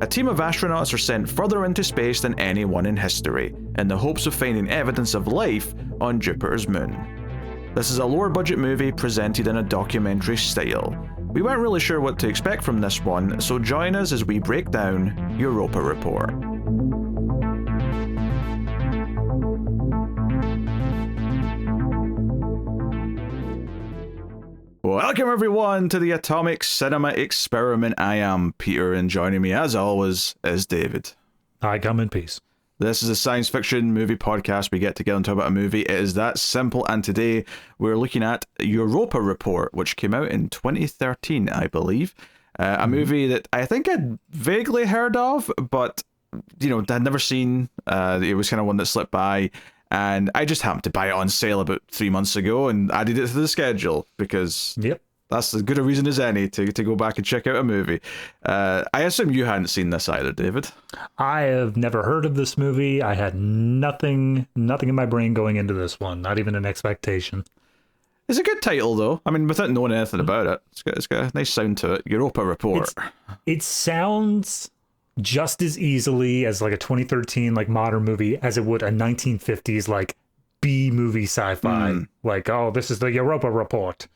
A team of astronauts are sent further into space than anyone in history, in the hopes of finding evidence of life on Jupiter's moon. This is a lower budget movie presented in a documentary style. We weren't really sure what to expect from this one, so join us as we break down Europa Report. Welcome everyone to the Atomic Cinema Experiment. I am Peter, and joining me as always is David. I come in peace. This is a science fiction movie podcast. We get together and talk about a movie. It is that simple, and today we're looking at Europa Report, which came out in 2013, I believe. A movie that I think I'd vaguely heard of, but I'd never seen. It was kind of one that slipped by. And I just happened to buy it on sale about 3 months ago and added it to the schedule because that's as good a reason as any to go back and check out a movie. I assume you hadn't seen this either, David. I have never heard of this movie. I had nothing in my brain going into this one, not even an expectation. It's a good title, though. I mean, without knowing anything about it, it's got a nice sound to it. Europa Report. It sounds just as easily as like a 2013 like modern movie as it would a 1950s like B movie sci-fi. Like, oh, this is the Europa Report.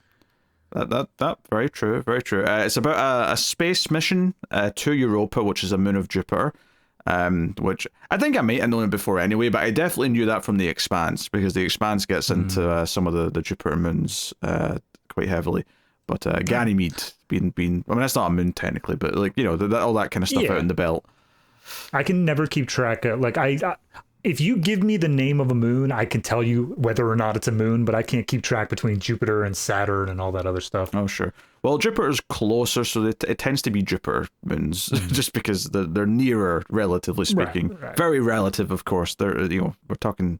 That very true, very true. It's about a space mission to Europa, which is a moon of Jupiter. Which I think I might have known it before anyway, but I definitely knew that from The Expanse, because The Expanse gets into some of the Jupiter moons quite heavily. But Ganymede being, I mean, that's not a moon technically, but like, all that kind of stuff out in the belt. I can never keep track of, like, if you give me the name of a moon, I can tell you whether or not it's a moon, but I can't keep track between Jupiter and Saturn and all that other stuff. Oh, sure. Well, Jupiter's closer, so it tends to be Jupiter moons, just because they're nearer, relatively speaking. Right. Very relative, of course. They're we're talking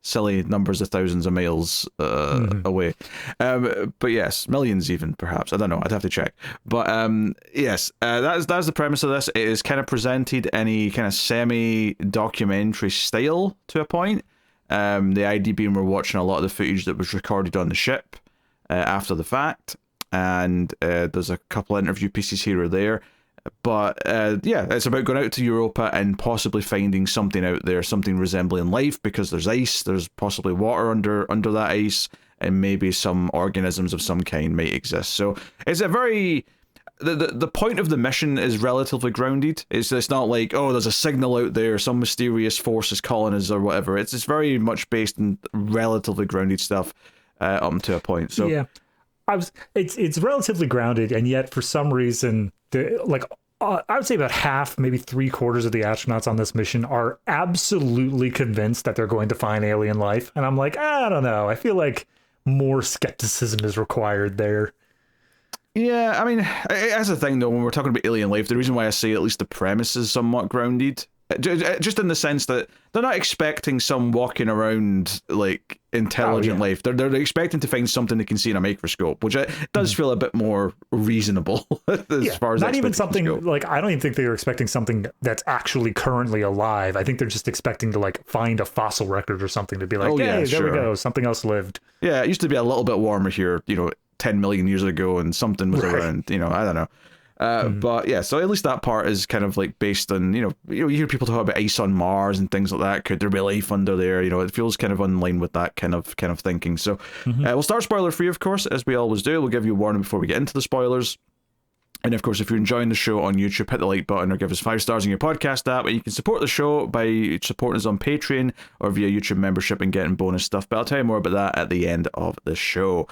silly numbers of thousands of miles away. But yes, millions even, perhaps. I don't know. I'd have to check. But yes, that's the premise of this. It is kind of presented in a kind of semi-documentary style to a point. The idea being we're watching a lot of the footage that was recorded on the ship after the fact. And there's a couple of interview pieces here or there. But it's about going out to Europa and possibly finding something out there, something resembling life, because there's ice, there's possibly water under that ice, and maybe some organisms of some kind might exist. So it's a very... The point of the mission is relatively grounded. It's not like, oh, there's a signal out there, some mysterious force is calling us or whatever. It's very much based in relatively grounded stuff up to a point. So yeah, it's relatively grounded, and yet for some reason, I would say about half, maybe 3/4 of the astronauts on this mission are absolutely convinced that they're going to find alien life. And I'm like, I don't know. I feel like more skepticism is required there. Yeah, I mean, that's the thing, though, when we're talking about alien life, the reason why I say at least the premise is somewhat grounded, just in the sense that they're not expecting some walking around, like, intelligent life. They're expecting to find something they can see in a microscope, which does feel a bit more reasonable as far as not even something go. Like, I don't even think they're expecting something that's actually currently alive. I think they're just expecting to like find a fossil record or something to be like, there we go, something else lived. Yeah, it used to be a little bit warmer here, 10 million years ago, and something was around, I don't know. But yeah, so at least that part is kind of like based on, you hear people talk about ice on Mars and things like that. Could there be life under there? It feels kind of in line with that kind of thinking. So we'll start spoiler free, of course, as we always do. We'll give you a warning before we get into the spoilers. And of course, if you're enjoying the show on YouTube, hit the like button or give us 5 stars in your podcast app. And you can support the show by supporting us on Patreon or via YouTube membership and getting bonus stuff. But I'll tell you more about that at the end of the show.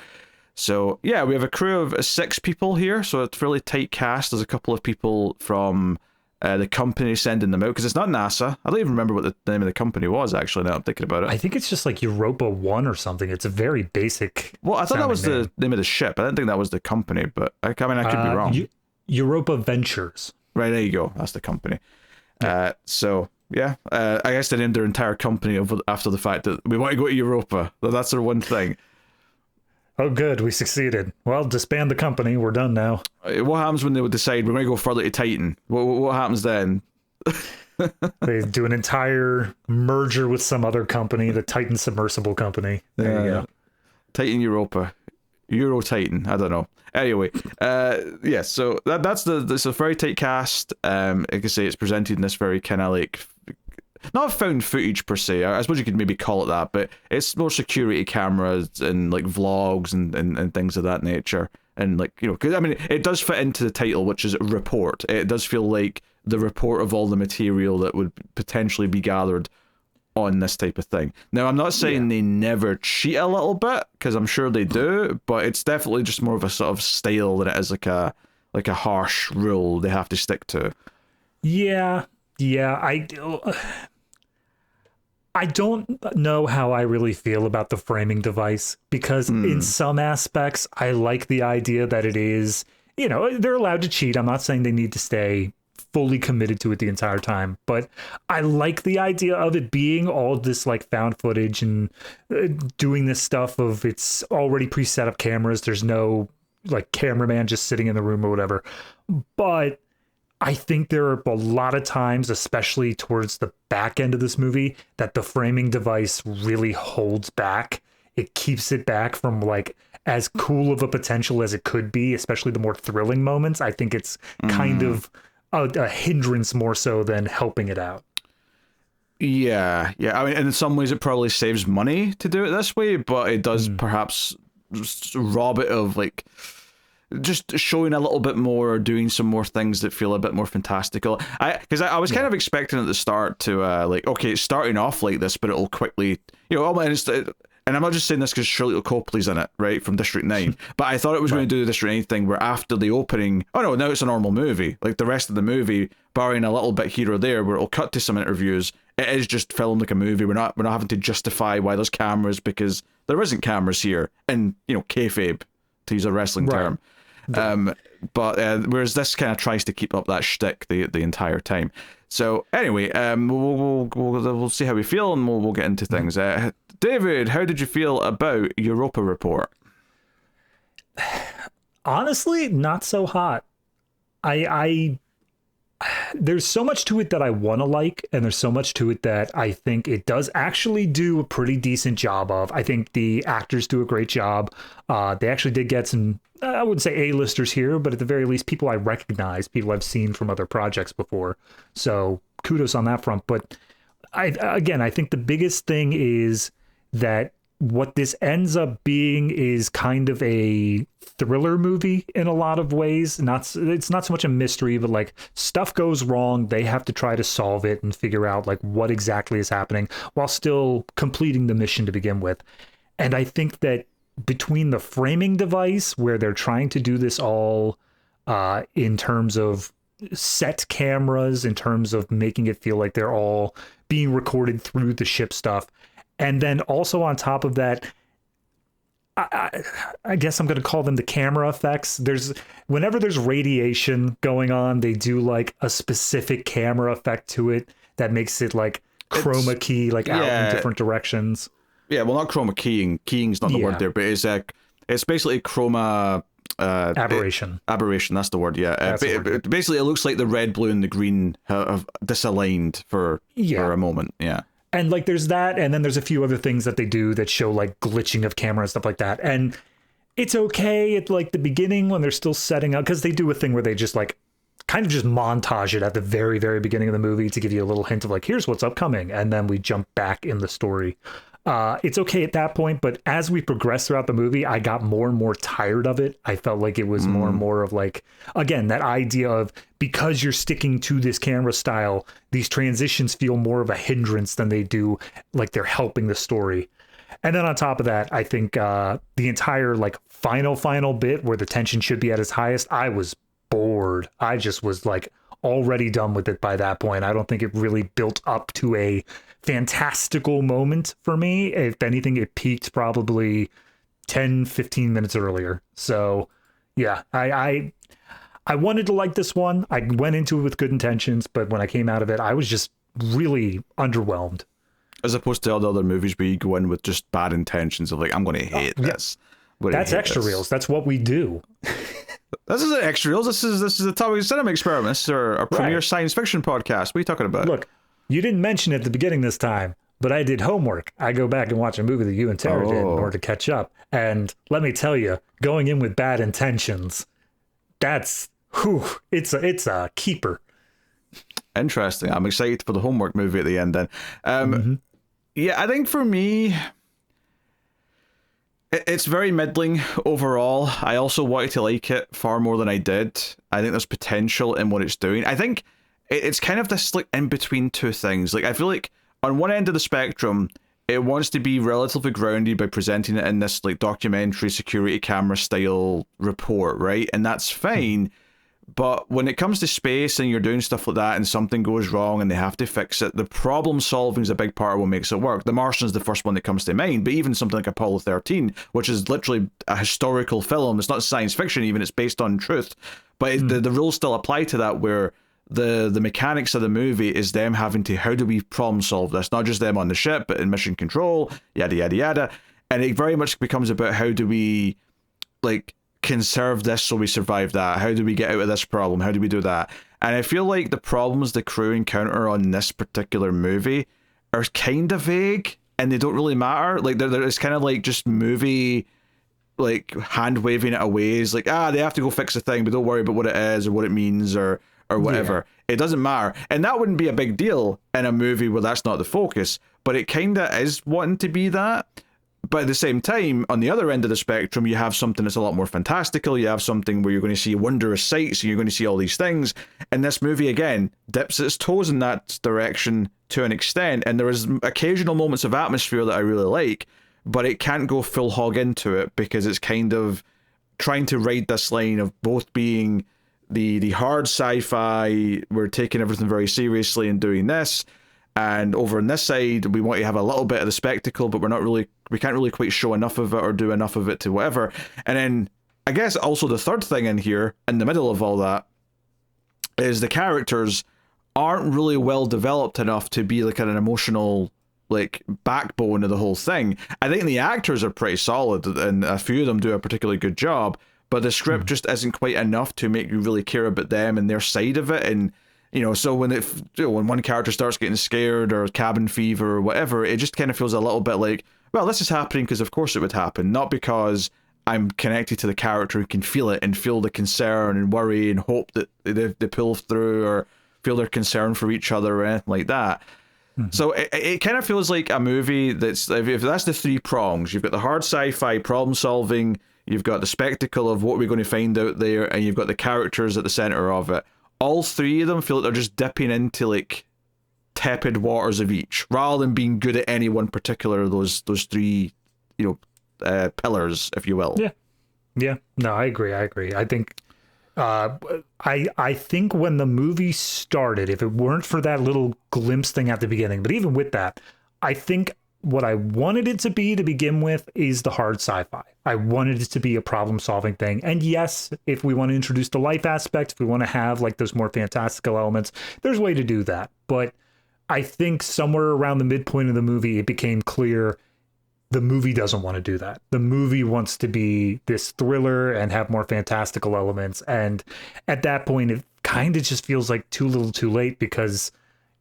So, yeah, we have a crew of 6 people here, so it's a fairly tight cast. There's a couple of people from the company sending them out, because it's not NASA. I don't even remember what the name of the company was, actually, now I'm thinking about it. I think it's just like Europa 1 or something. It's a very basic... Well, I thought that was the name of the ship. I didn't think that was the company, but I could be wrong. Europa Ventures. Right, there you go. That's the company. Yeah. I guess they named their entire company after the fact that we want to go to Europa. That's their one thing. Oh, good. We succeeded. Well, disband the company. We're done now. What happens when they would decide we're going to go further to Titan? What happens then? They do an entire merger with some other company, the Titan Submersible Company. There you go. Titan Europa. Euro Titan. I don't know. Anyway, yeah. So that's it's a very tight cast. Like I say, it's presented in this very kind of like, not found footage per se. I suppose you could maybe call it that, but it's more security cameras and like vlogs and things of that nature. And like, you know, because I mean, it does fit into the title, which is report. It does feel like the report of all the material that would potentially be gathered on this type of thing. Now, I'm not saying they never cheat a little bit, because I'm sure they do, but it's definitely just more of a sort of style than it is like a harsh rule they have to stick to. Yeah. I don't know how I really feel about the framing device, because in some aspects, I like the idea that it is, you know, they're allowed to cheat. I'm not saying they need to stay fully committed to it the entire time, but I like the idea of it being all this like found footage and doing this stuff of it's already pre-set up cameras. There's no like cameraman just sitting in the room or whatever. But I think there are a lot of times, especially towards the back end of this movie, that the framing device really holds back. It keeps it back from like as cool of a potential as it could be, especially the more thrilling moments. I think it's kind of a hindrance more so than helping it out. Yeah. I mean, in some ways, it probably saves money to do it this way, but it does perhaps rob it of like just showing a little bit more, or doing some more things that feel a bit more fantastical. Because I was kind of expecting at the start to like, okay, it's starting off like this, but it'll quickly, you know, and I'm not just saying this because Sharlto Copley's in it, right, from District 9, but I thought it was going to do the District 9 thing where after the opening, oh no, now it's a normal movie. Like the rest of the movie, barring a little bit here or there where it'll cut to some interviews, it is just filmed like a movie. We're not having to justify why there's cameras, because there isn't cameras here, and, you know, kayfabe, to use a wrestling term. But whereas this kind of tries to keep up that shtick the entire time. So anyway, we'll see how we feel, and we'll get into things. David, how did you feel about Europa Report? Honestly, not so hot. There's so much to it that I want to like, and there's so much to it that I think it does actually do a pretty decent job of. I think the actors do a great job. They actually did get some, I wouldn't say A-listers here, but at the very least, people I recognize, people I've seen from other projects before. So kudos on that front. But I think the biggest thing is that what this ends up being is kind of a thriller movie in a lot of ways. It's not so much a mystery, but like stuff goes wrong. They have to try to solve it and figure out like what exactly is happening while still completing the mission to begin with. And I think that between the framing device, where they're trying to do this all in terms of set cameras, in terms of making it feel like they're all being recorded through the ship stuff, and then also on top of that, I guess I'm going to call them the camera effects. Whenever there's radiation going on, they do like a specific camera effect to it that makes it like chroma key, like out in different directions. Yeah, well, not chroma keying. Keying's not the word there, but it's basically chroma aberration. Aberration, that's the word. Yeah. Basically, it looks like the red, blue, and the green have disaligned for a moment. Yeah. And like there's that, and then there's a few other things that they do that show like glitching of camera and stuff like that. And it's okay at like the beginning when they're still setting up, because they do a thing where they just like kind of just montage it at the very, very beginning of the movie to give you a little hint of like, here's what's upcoming. And then we jump back in the story. It's okay at that point, but as we progress throughout the movie, I got more and more tired of it. I felt like it was more and more of like, again, that idea of, because you're sticking to this camera style, these transitions feel more of a hindrance than they do like they're helping the story. And then on top of that, I think the entire like final bit where the tension should be at its highest, I was bored. I just was like already done with it by that point. I don't think it really built up to a fantastical moment for me. If anything, it peaked probably 10-15 minutes earlier. So yeah, I wanted to like this one. I went into it with good intentions, but when I came out of it, I was just really underwhelmed. As opposed to all the other movies where you go in with just bad intentions of like, I'm going to hate this. That's extra reels. That's what we do. This isn't extra reels. This is a Topic Cinema Experiment. This is our premiere science fiction podcast. What are you talking about? Look, you didn't mention it at the beginning this time, but I did homework. I go back and watch a movie that you and Tara did in order to catch up. And let me tell you, going in with bad intentions, it's a keeper. Interesting. I'm excited for the homework movie at the end then. Yeah, I think for me, it's very middling overall. I also wanted to like it far more than I did. I think there's potential in what it's doing. I think it's kind of this like in between two things. Like I feel like on one end of the spectrum, it wants to be relatively grounded by presenting it in this like documentary security camera style report, right? And that's fine. But when it comes to space and you're doing stuff like that and something goes wrong and they have to fix it, the problem solving is a big part of what makes it work. The Martian is the first one that comes to mind, but even something like Apollo 13, which is literally a historical film, it's not science fiction even, it's based on truth. But the rules still apply to that, where the mechanics of the movie is them having to, how do we problem solve this? Not just them on the ship, but in mission control, yada, yada, yada. And it very much becomes about how do we, like, conserve this so we survive that? How do we get out of this problem? How do we do that? And I feel like the problems the crew encounter on this particular movie are kind of vague and they don't really matter. Like it's kind of like just movie, like hand waving it away. It's like, they have to go fix the thing, but don't worry about what it is or what it means or whatever. Yeah. It doesn't matter. And that wouldn't be a big deal in a movie where that's not the focus, but it kind of is wanting to be that. But at the same time, on the other end of the spectrum, you have something that's a lot more fantastical. You have something where you're going to see wondrous sights and you're going to see all these things. And this movie, again, dips its toes in that direction to an extent. And there is occasional moments of atmosphere that I really like, but it can't go full hog into it because it's kind of trying to ride this line of both being the hard sci-fi, we're taking everything very seriously and doing this, and over on this side we want to have a little bit of the spectacle, but we can't really quite show enough of it or do enough of it to whatever. And then I guess also the third thing in here in the middle of all that is the characters aren't really well developed enough to be like an emotional like backbone of the whole thing. I think the actors are pretty solid and a few of them do a particularly good job, but the script just isn't quite enough to make you really care about them and their side of it. And so when when one character starts getting scared or cabin fever or whatever, it just kind of feels a little bit like, well, this is happening because of course it would happen, not because I'm connected to the character and can feel it and feel the concern and worry and hope that they pull through or feel their concern for each other or anything like that. Mm-hmm. So it kind of feels like a movie that's, if that's the three prongs, you've got the hard sci-fi problem solving, you've got the spectacle of what we're going to find out there, and you've got the characters at the center of it. All three of them feel like they're just dipping into like tepid waters of each, rather than being good at any one particular of those three, pillars, if you will. Yeah. No, I agree. I think, I think when the movie started, if it weren't for that little glimpse thing at the beginning, but even with that, I think what I wanted it to be to begin with is the hard sci-fi. I wanted it to be a problem-solving thing. And yes, if we want to introduce the life aspect, if we want to have like those more fantastical elements, there's a way to do that. But I think somewhere around the midpoint of the movie, it became clear the movie doesn't want to do that. The movie wants to be this thriller and have more fantastical elements. And at that point, it kind of just feels like too little too late, because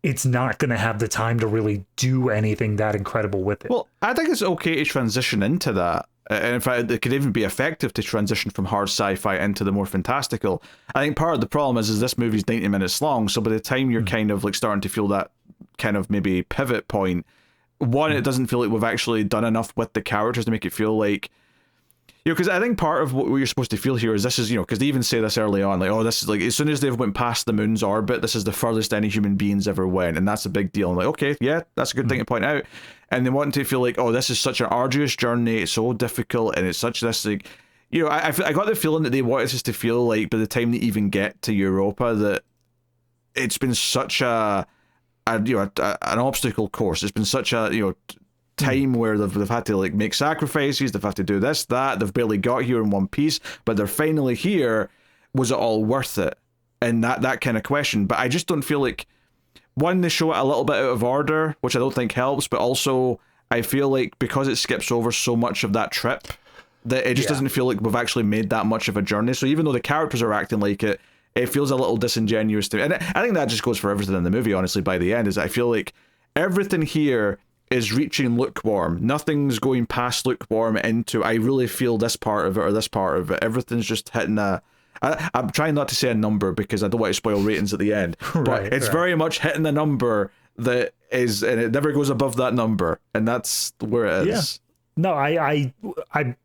it's not going to have the time to really do anything that incredible with it. Well, I think it's okay to transition into that. And in fact, it could even be effective to transition from hard sci-fi into the more fantastical. I think part of the problem is this movie's 90 minutes long, so by the time you're kind of like starting to feel that kind of maybe pivot point, one, it doesn't feel like we've actually done enough with the characters to make it feel like, because I think part of what you're supposed to feel here is this is, because they even say this early on, like, oh, this is like, as soon as they've went past the moon's orbit, this is the furthest any human beings ever went, and that's a big deal. I'm like, okay, yeah, that's a good thing to point out. And they want to feel like, oh, this is such an arduous journey, it's so difficult, and it's such this, like, I got the feeling that they wanted us to feel like by the time they even get to Europa that it's been such an obstacle course. It's been such a, time where they've had to like make sacrifices, they've had to do this, that, they've barely got here in one piece, but they're finally here. Was it all worth it? And that kind of question. But I just don't feel like, one, they show it a little bit out of order, which I don't think helps, but also I feel like because it skips over so much of that trip, that it just doesn't feel like we've actually made that much of a journey. So even though the characters are acting like it, it feels a little disingenuous to me. And I think that just goes for everything in the movie, honestly, by the end, is I feel like everything here is reaching lukewarm. Nothing's going past lukewarm into, I really feel this part of it or this part of it. Everything's just hitting I'm trying not to say a number because I don't want to spoil ratings at the end, but it's very much hitting the number that is, and it never goes above that number, and that's where it is. Yeah. No, I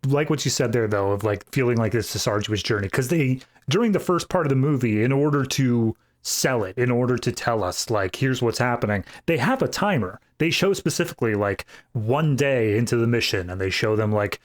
like what you said there, though, of like feeling like it's this arduous journey, because they, during the first part of the movie, in order to sell it, in order to tell us like here's what's happening, they have a timer. They show specifically like 1 day into the mission, and they show them like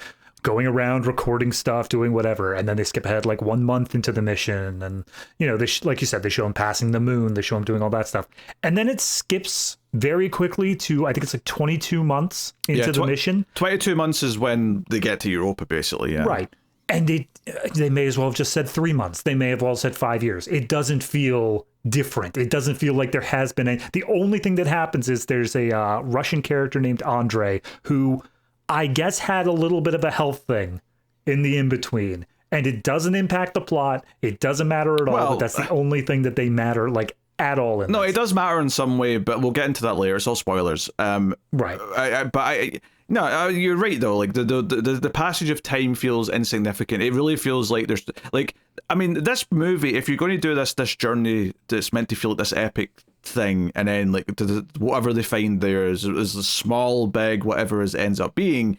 going around recording stuff, doing whatever, and then they skip ahead like 1 month into the mission, and you know, they like you said, they show them passing the moon, they show them doing all that stuff, and then it skips very quickly to, I think it's like 22 months into the mission. 22 months is when they get to Europa, basically. Yeah, right. And they may as well have just said 3 months. They may have all said 5 years. It doesn't feel different. It doesn't feel like there has been the only thing that happens is there's a Russian character named Andrei who I guess had a little bit of a health thing in the in-between, and it doesn't impact the plot. It doesn't matter at all, but that's the only thing that they matter like at all in this. It does matter in some way, but we'll get into that later. It's all spoilers. Right. No, you're right though. Like the passage of time feels insignificant. It really feels like there's like, I mean, this movie, if you're going to do this journey that's meant to feel like this epic thing, and then like whatever they find there is small, big, whatever it ends up being,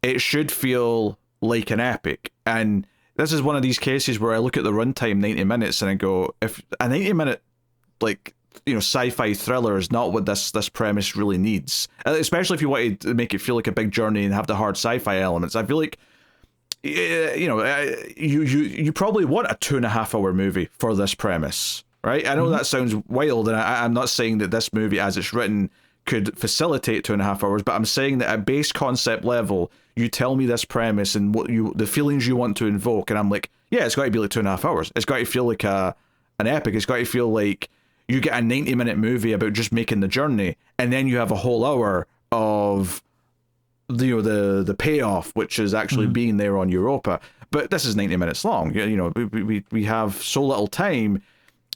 it should feel like an epic. And this is one of these cases where I look at the runtime, 90 minutes, and I go, if a 90-minute like, you know, sci-fi thriller is not what this premise really needs, especially if you wanted to make it feel like a big journey and have the hard sci-fi elements. I feel like, you know, you probably want a 2.5 hour movie for this premise, right? I know that sounds wild, and I'm not saying that this movie as it's written could facilitate 2.5 hours, but I'm saying that at base concept level, you tell me this premise and the feelings you want to invoke, and I'm like, yeah, it's got to be like 2.5 hours. It's got to feel like an epic. It's got to feel like you get a 90-minute movie about just making the journey, and then you have a whole hour of the payoff, which is actually being there on Europa. But this is 90 minutes long. You know, we have so little time,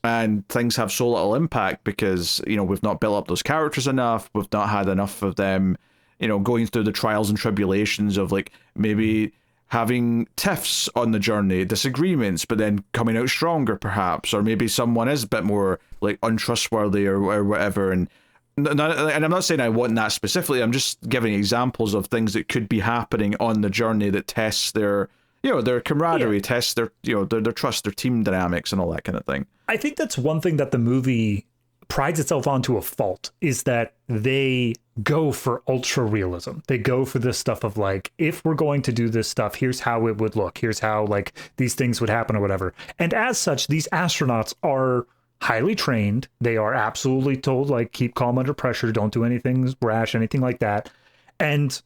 and things have so little impact because, you know, we've not built up those characters enough. We've not had enough of them, you know, going through the trials and tribulations of like maybe having tiffs on the journey, disagreements, but then coming out stronger perhaps, or maybe someone is a bit more like untrustworthy or whatever. And I'm not saying I want that specifically. I'm just giving examples of things that could be happening on the journey that tests their, you know, their camaraderie, tests their, you know, their trust, their team dynamics, and all that kind of thing. I think that's one thing that the movie prides itself on to a fault, is that they go for ultra realism. They go for this stuff of like, if we're going to do this stuff, here's how it would look. Here's how like these things would happen or whatever. And as such, these astronauts are highly trained. They are absolutely told like, keep calm under pressure. Don't do anything rash, anything like that. And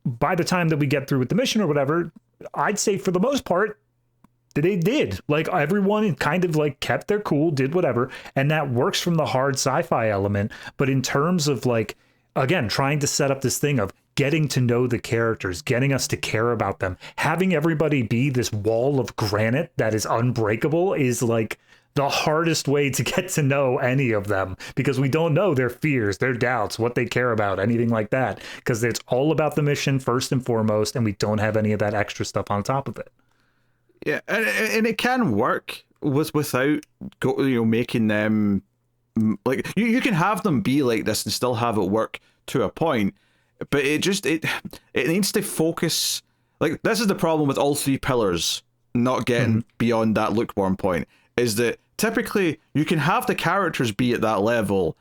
by the time that we get through with the mission or whatever, I'd say for the most part, they did. Like everyone kind of like kept their cool, did whatever. And that works from the hard sci-fi element. But in terms of like, again, trying to set up this thing of getting to know the characters, getting us to care about them, having everybody be this wall of granite that is unbreakable is like the hardest way to get to know any of them, because we don't know their fears, their doubts, what they care about, anything like that, because it's all about the mission first and foremost, and we don't have any of that extra stuff on top of it. Yeah, and it can work without making them like you can have them be like this and still have it work to a point, but it needs to focus. Like, this is the problem with all three pillars not getting beyond that lukewarm point, is that typically you can have the characters be at that level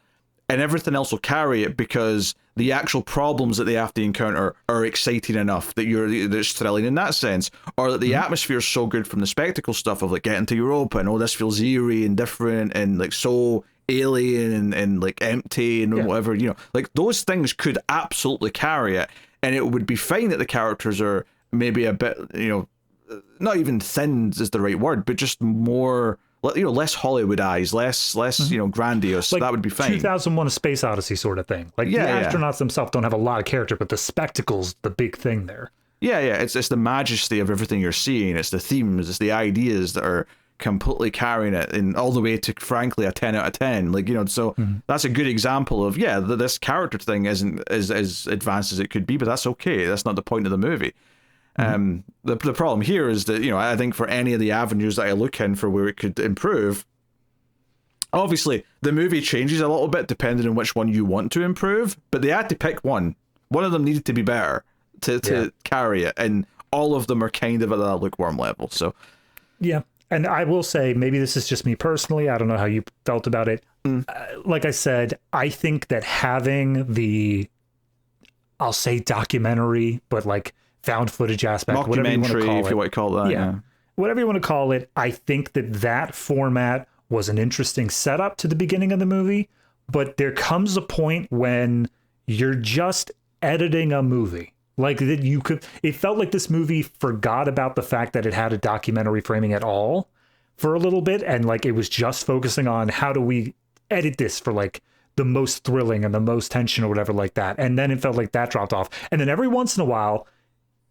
and everything else will carry it because the actual problems that they have to encounter are exciting enough that it's thrilling in that sense, or that the atmosphere is so good from the spectacle stuff of like getting to Europa and this feels eerie and different and like so alien and like empty and whatever, you know, like those things could absolutely carry it, and it would be fine that the characters are maybe a bit, you know, not even thin is the right word, but just more, you know, less Hollywoodized, less you know, grandiose. Like that would be fine. 2001: A Space Odyssey sort of thing. Like the astronauts themselves don't have a lot of character, but the spectacle's the big thing there. Yeah, it's the majesty of everything you're seeing. It's the themes, it's the ideas that are completely carrying it in all the way to, frankly, a 10 out of 10. Like, so that's a good example of, this character thing isn't as advanced as it could be, but that's okay. That's not the point of the movie. The problem here is that, I think for any of the avenues that I look in for where it could improve, obviously the movie changes a little bit depending on which one you want to improve, but they had to pick one. One of them needed to be better to carry it, and all of them are kind of at that lukewarm level. So, yeah. And I will say, maybe this is just me personally, I don't know how you felt about it. Like I said, I think that having the, I'll say documentary, but like found footage aspect, whatever you want to call it. If you want to call that, yeah. Whatever you want to call it, I think that format was an interesting setup to the beginning of the movie, but there comes a point when you're just editing a movie. Like that it felt like this movie forgot about the fact that it had a documentary framing at all for a little bit. And like, it was just focusing on how do we edit this for like the most thrilling and the most tension or whatever like that. And then it felt like that dropped off. And then every once in a while,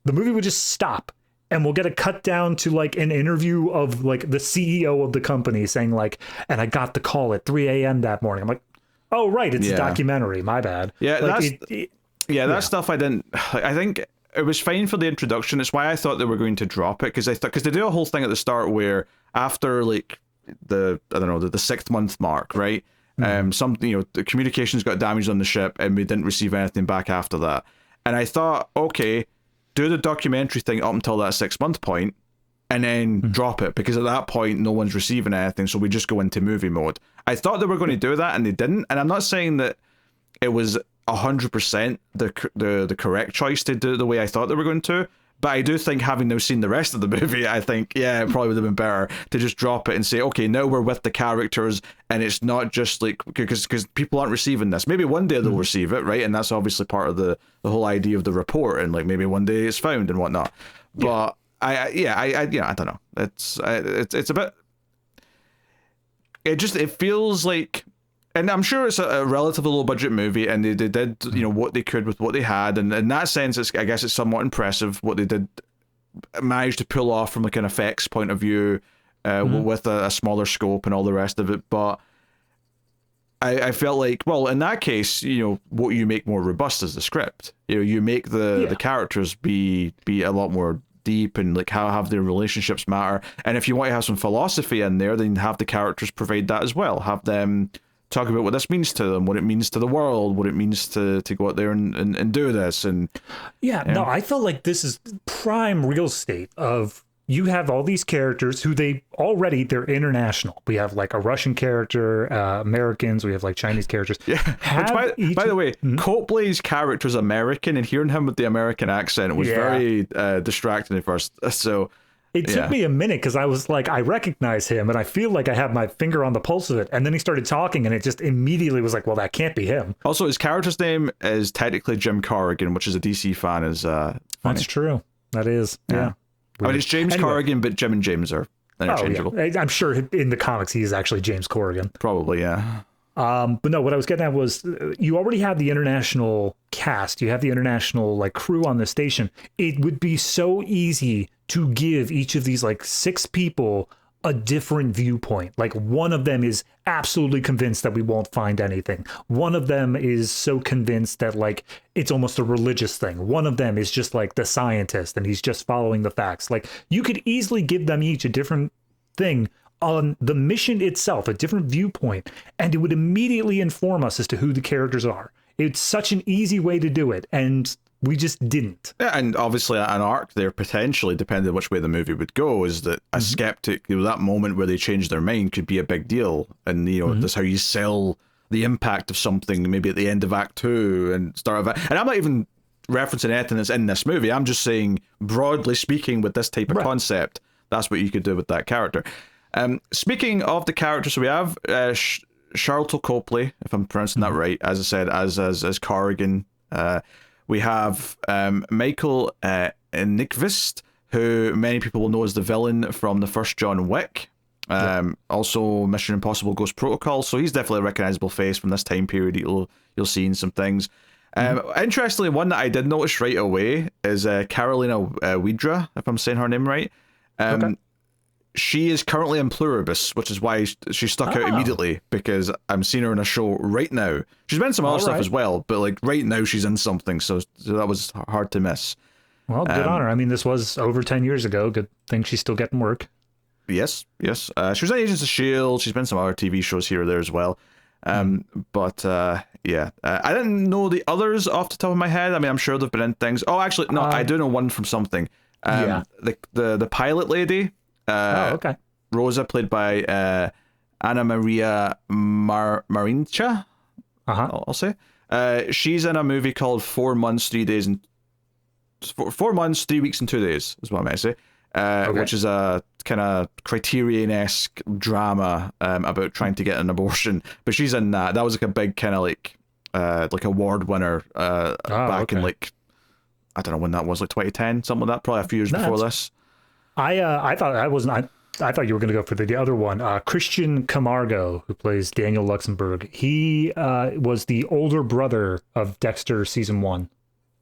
the movie would just stop and we'll get a cut down to like an interview of like the CEO of the company saying like, and I got the call at 3 a.m. that morning. I'm like, oh, right. It's a documentary. My bad. Yeah. Like, that stuff I think it was fine for the introduction. It's why I thought they were going to drop it, because they do a whole thing at the start where after like the 6th month mark, right? The communications got damaged on the ship and we didn't receive anything back after that. And I thought, okay, do the documentary thing up until that 6 month point and then drop it, because at that point no one's receiving anything, so we just go into movie mode. I thought they were going to do that and they didn't, and I'm not saying that it was 100% the correct choice to do it the way I thought they were going to, but I do think, having now seen the rest of the movie, I think it probably would have been better to just drop it and say, okay, now we're with the characters and it's not just like, because people aren't receiving this. Maybe one day they'll receive it, right? And that's obviously part of the whole idea of the report, and like maybe one day it's found and whatnot. But I don't know. It's a bit. It feels like. And I'm sure it's a relatively low budget movie, and they did what they could with what they had, and in that sense, I guess it's somewhat impressive what they did manage to pull off from like an effects point of view, with a smaller scope and all the rest of it. But I felt like, well, in that case, what you make more robust is the script. You make the characters be a lot more deep, and like how have their relationships matter. And if you want to have some philosophy in there, then have the characters provide that as well. Have them talk about what this means to them, what it means to the world, what it means to go out there and do this. And no, I felt like this is prime real estate of, you have all these characters who they're international. We have like a Russian character, Americans, we have like Chinese characters. Yeah. Which, by the way, Copley's character's American, and hearing him with the American accent was very distracting at first. So it took me a minute, because I was like, I recognize him and I feel like I have my finger on the pulse of it. And then he started talking and it just immediately was like, well, that can't be him. Also, his character's name is technically Jim Corrigan, which is a DC fan. That's true. That is. Yeah. I mean, it's James Corrigan, but Jim and James are interchangeable. Oh, yeah. I'm sure in the comics he is actually James Corrigan. Probably, yeah. But no, what I was getting at was, you already have the international cast. You have the international like crew on the station. It would be so easy to give each of these like 6 people a different viewpoint. Like, one of them is absolutely convinced that we won't find anything. One of them is so convinced that like it's almost a religious thing. One of them is just like the scientist and he's just following the facts. Like, you could easily give them each a different thing on the mission itself, a different viewpoint, and it would immediately inform us as to who the characters are. It's such an easy way to do it, and we just didn't. Yeah, and obviously an arc there, potentially, depending on which way the movie would go, is that a skeptic, that moment where they change their mind could be a big deal. And, that's how you sell the impact of something, maybe at the end of Act 2 and start of Act. And I'm not even referencing anything that's in this movie. I'm just saying, broadly speaking, with this type of concept, that's what you could do with that character. Speaking of the characters, so we have Sharlto Copley, if I'm pronouncing that right, as I said, as Corrigan. We have Michael Nyqvist, who many people will know as the villain from the first John Wick. Also Mission Impossible Ghost Protocol, so he's definitely a recognizable face from this time period. You'll see in some things. Interestingly, one that I did notice right away is Karolina Wydra, if I'm saying her name right. she is currently in pluribus, which is why she stuck out immediately, because I'm seeing her in a show right now. She's been in some other stuff as well, but like right now she's in something, so that was hard to miss. Well, good on her. I mean, this was over 10 years ago. Good thing she's still getting work. Yes. She was on Agents of S.H.I.E.L.D. She's been in some other TV shows here or there as well. But I didn't know the others off the top of my head. I mean, I'm sure they've been in things. Oh, actually, no, I do know one from something. The pilot lady, okay. Rosa, played by Anamaria Marinca. I'll say. She's in a movie called 4 months, 3 days, and 4 months, 3 weeks, and 2 days is what I meant to say. Which is a kind of Criterion-esque drama about trying to get an abortion. But she's in that. That was like a big kind of like award winner back in like, I don't know when that was, like 2010, something like that, probably a few years before this. I thought you were going to go for the other one. Christian Camargo, who plays Daniel Luxembourg. He was the older brother of Dexter season 1.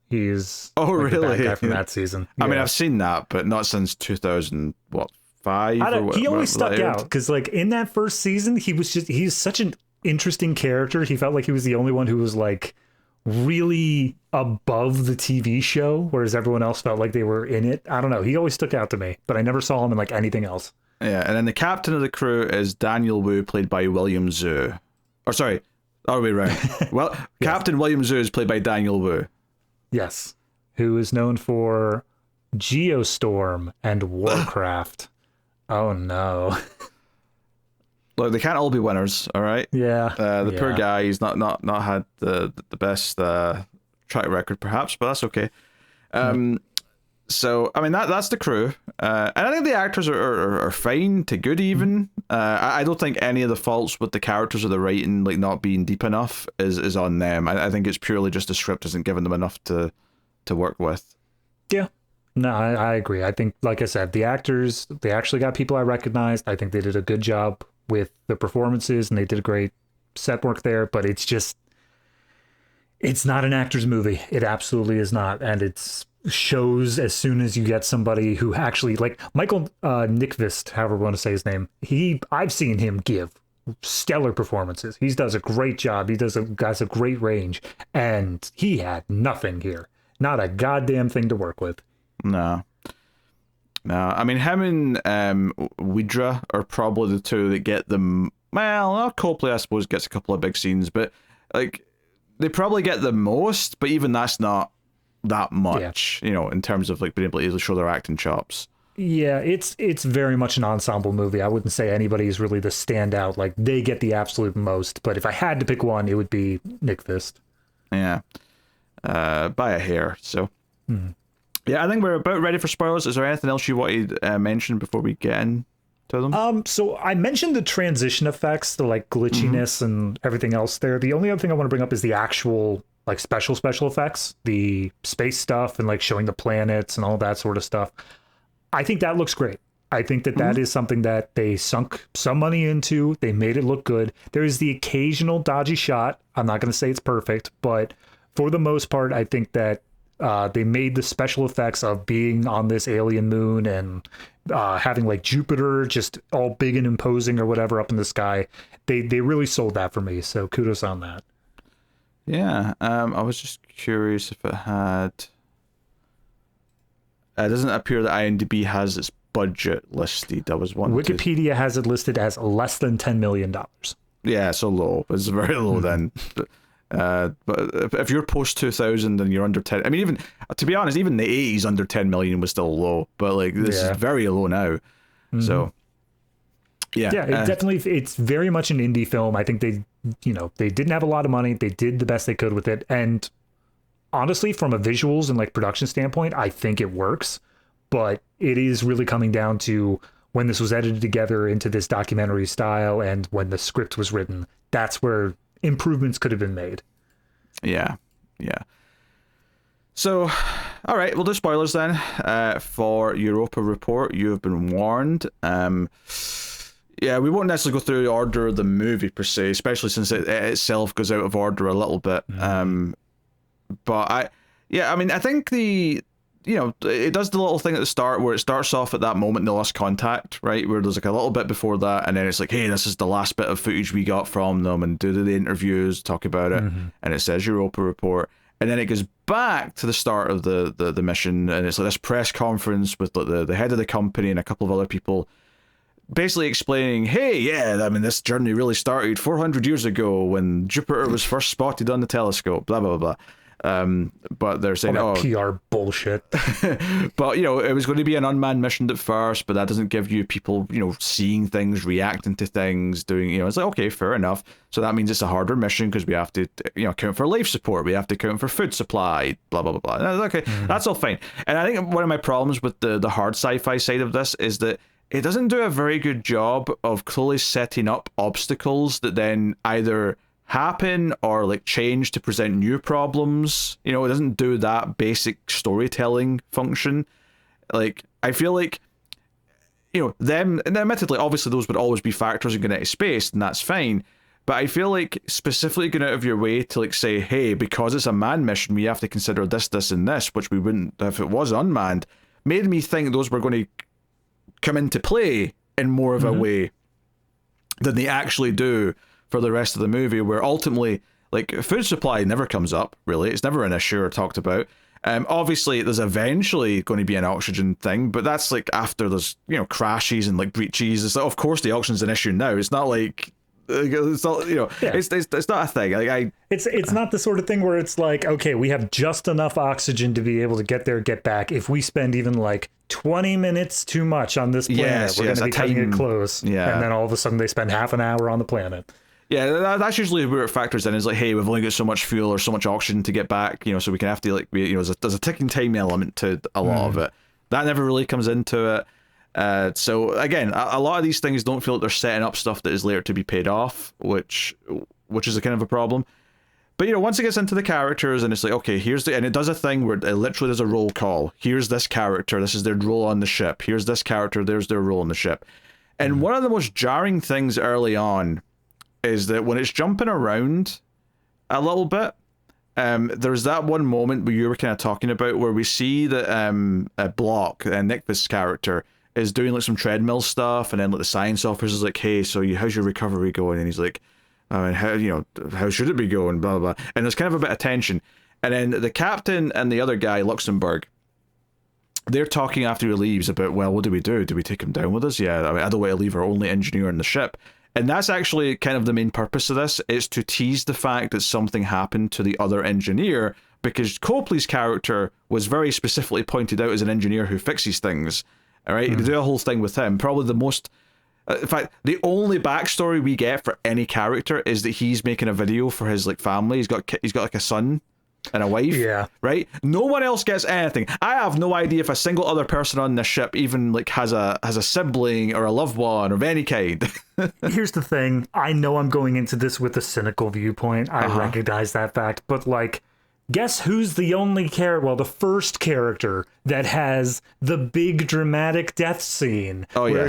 He is really? The bad guy from that season. I mean, I've seen that, but not since 2005. He always stuck out because, like, in that first season, he's such an interesting character. He felt like he was the only one who was like really above the TV show, whereas everyone else felt like they were in it. I don't know. He always stuck out to me, but I never saw him in like anything else. Yeah, and then the captain of the crew is Daniel Wu, played by William Zhu. Or sorry, other way around. Well, yes. Captain William Zhu is played by Daniel Wu. Yes, who is known for Geostorm and Warcraft. Oh no. Look, they can't all be winners, all right? Yeah. The poor guy, he's not had the best track record, perhaps, but that's okay. So, I mean, that's the crew. And I think the actors are fine to good, even. I don't think any of the faults with the characters or the writing, like, not being deep enough is on them. I think it's purely just the script isn't giving them enough to work with. Yeah. No, I agree. I think, like I said, the actors, they actually got people I recognized. I think they did a good job with the performances, and they did a great set work there, but it's not an actor's movie. It absolutely is not. And it's shows as soon as you get somebody who actually, like Michael Nyqvist, however you want to say his name, I've seen him give stellar performances. He does a great job. He has a great range, and he had nothing here. Not a goddamn thing to work with. No. I mean, him and Wydra are probably the two that get them. Well, Copley, I suppose, gets a couple of big scenes, but like they probably get the most. But even that's not that much, in terms of like being able to show their acting chops. Yeah, it's very much an ensemble movie. I wouldn't say anybody is really the standout. Like, they get the absolute most. But if I had to pick one, it would be Nyqvist. Yeah, by a hair. So. Yeah, I think we're about ready for spoilers. Is there anything else you wanted to mention before we get into them? So I mentioned the transition effects, the like glitchiness and everything else there. The only other thing I want to bring up is the actual like special effects, the space stuff and like showing the planets and all that sort of stuff. I think that looks great. I think that is something that they sunk some money into. They made it look good. There is the occasional dodgy shot. I'm not going to say it's perfect, but for the most part, I think that they made the special effects of being on this alien moon and having like Jupiter just all big and imposing or whatever up in the sky. They really sold that for me. So kudos on that. Yeah. I was just curious if it had. It doesn't appear that IMDb has its budget listed. I was wondering. Wikipedia has it listed as less than $10 million. Yeah, so low. It's very low then. But if you're post 2000 and you're under 10, I mean, even to be honest, even the 80s under 10 million was still low, but like this is very low now. So it definitely, it's very much an indie film. I think they didn't have a lot of money. They did the best they could with it. And honestly, from a visuals and like production standpoint, I think it works, but it is really coming down to when this was edited together into this documentary style and when the script was written. That's where improvements could have been made. Yeah. So, all right, we'll do spoilers then. For Europa Report, you have been warned. Yeah, we won't necessarily go through the order of the movie per se, especially since it itself goes out of order a little bit. But I think the it does the little thing at the start where it starts off at that moment, the lost contact, right? Where there's like a little bit before that, and then it's like, hey, this is the last bit of footage we got from them, and do the interviews, talk about it, and it says Europa Report. And then it goes back to the start of the mission, and it's like this press conference with like the head of the company and a couple of other people basically explaining, hey, yeah, I mean, this journey really started 400 years ago when Jupiter was first spotted on the telescope, blah, blah, blah. But they're saying, PR bullshit. But, it was going to be an unmanned mission at first, but that doesn't give you people, seeing things, reacting to things, doing, it's like, okay, fair enough. So that means it's a harder mission because we have to, account for life support. We have to account for food supply, blah, blah, blah, blah. Okay, that's all fine. And I think one of my problems with the hard sci-fi side of this is that it doesn't do a very good job of clearly setting up obstacles that then either happen or like change to present new problems. It doesn't do that basic storytelling function. Like, I feel like, them, and admittedly, obviously those would always be factors in going into space, and that's fine. But I feel like specifically going out of your way to like say, hey, because it's a manned mission, we have to consider this, this, and this, which we wouldn't if it was unmanned, made me think those were going to come into play in more of a way than they actually do for the rest of the movie, where ultimately, like, food supply never comes up, really. It's never an issue or talked about. Obviously, there's eventually going to be an oxygen thing, but that's like after there's, crashes and like breaches. It's like, of course, the oxygen's an issue now. It's not like it's not, it's not a thing. Like, it's not the sort of thing where it's like, okay, we have just enough oxygen to be able to get there, get back. If we spend even like 20 minutes too much on this planet, we're going to be cutting it close. Yeah. And then all of a sudden they spend half an hour on the planet. Yeah, that's usually where it factors in. Is like, hey, we've only got so much fuel or so much oxygen to get back, so we can have to, like, there's a ticking time element to a lot of it. That never really comes into it. So again, a lot of these things don't feel like they're setting up stuff that is later to be paid off, which is a kind of a problem. But once it gets into the characters and it's like, okay, and it does a thing where it literally does a roll call. Here's this character, this is their role on the ship. Here's this character, there's their role on the ship. And one of the most jarring things early on is that when it's jumping around a little bit, there's that one moment where you were kind of talking about where we see that Block, Nyqvist's character, is doing like some treadmill stuff, and then like the science officer's like, hey, so how's your recovery going? And he's like, I mean, how should it be going? Blah, blah, blah. And there's kind of a bit of tension. And then the captain and the other guy, Luxembourg, they're talking after he leaves about, well, what do we do? Do we take him down with us? Yeah, I mean, I don't want to leave our only engineer on the ship. And that's actually kind of the main purpose of this, is to tease the fact that something happened to the other engineer, because Copley's character was very specifically pointed out as an engineer who fixes things. All right, They do a whole thing with him. Probably the most, in fact, the only backstory we get for any character is that he's making a video for his like family. He's got like a son and a wife. Yeah. Right. No one else gets anything. I have no idea if a single other person on this ship even like has a sibling or a loved one of any kind. Here's the thing. I know I'm going into this with a cynical viewpoint. I recognize that fact, but like, guess who's the first character that has the big dramatic death scene where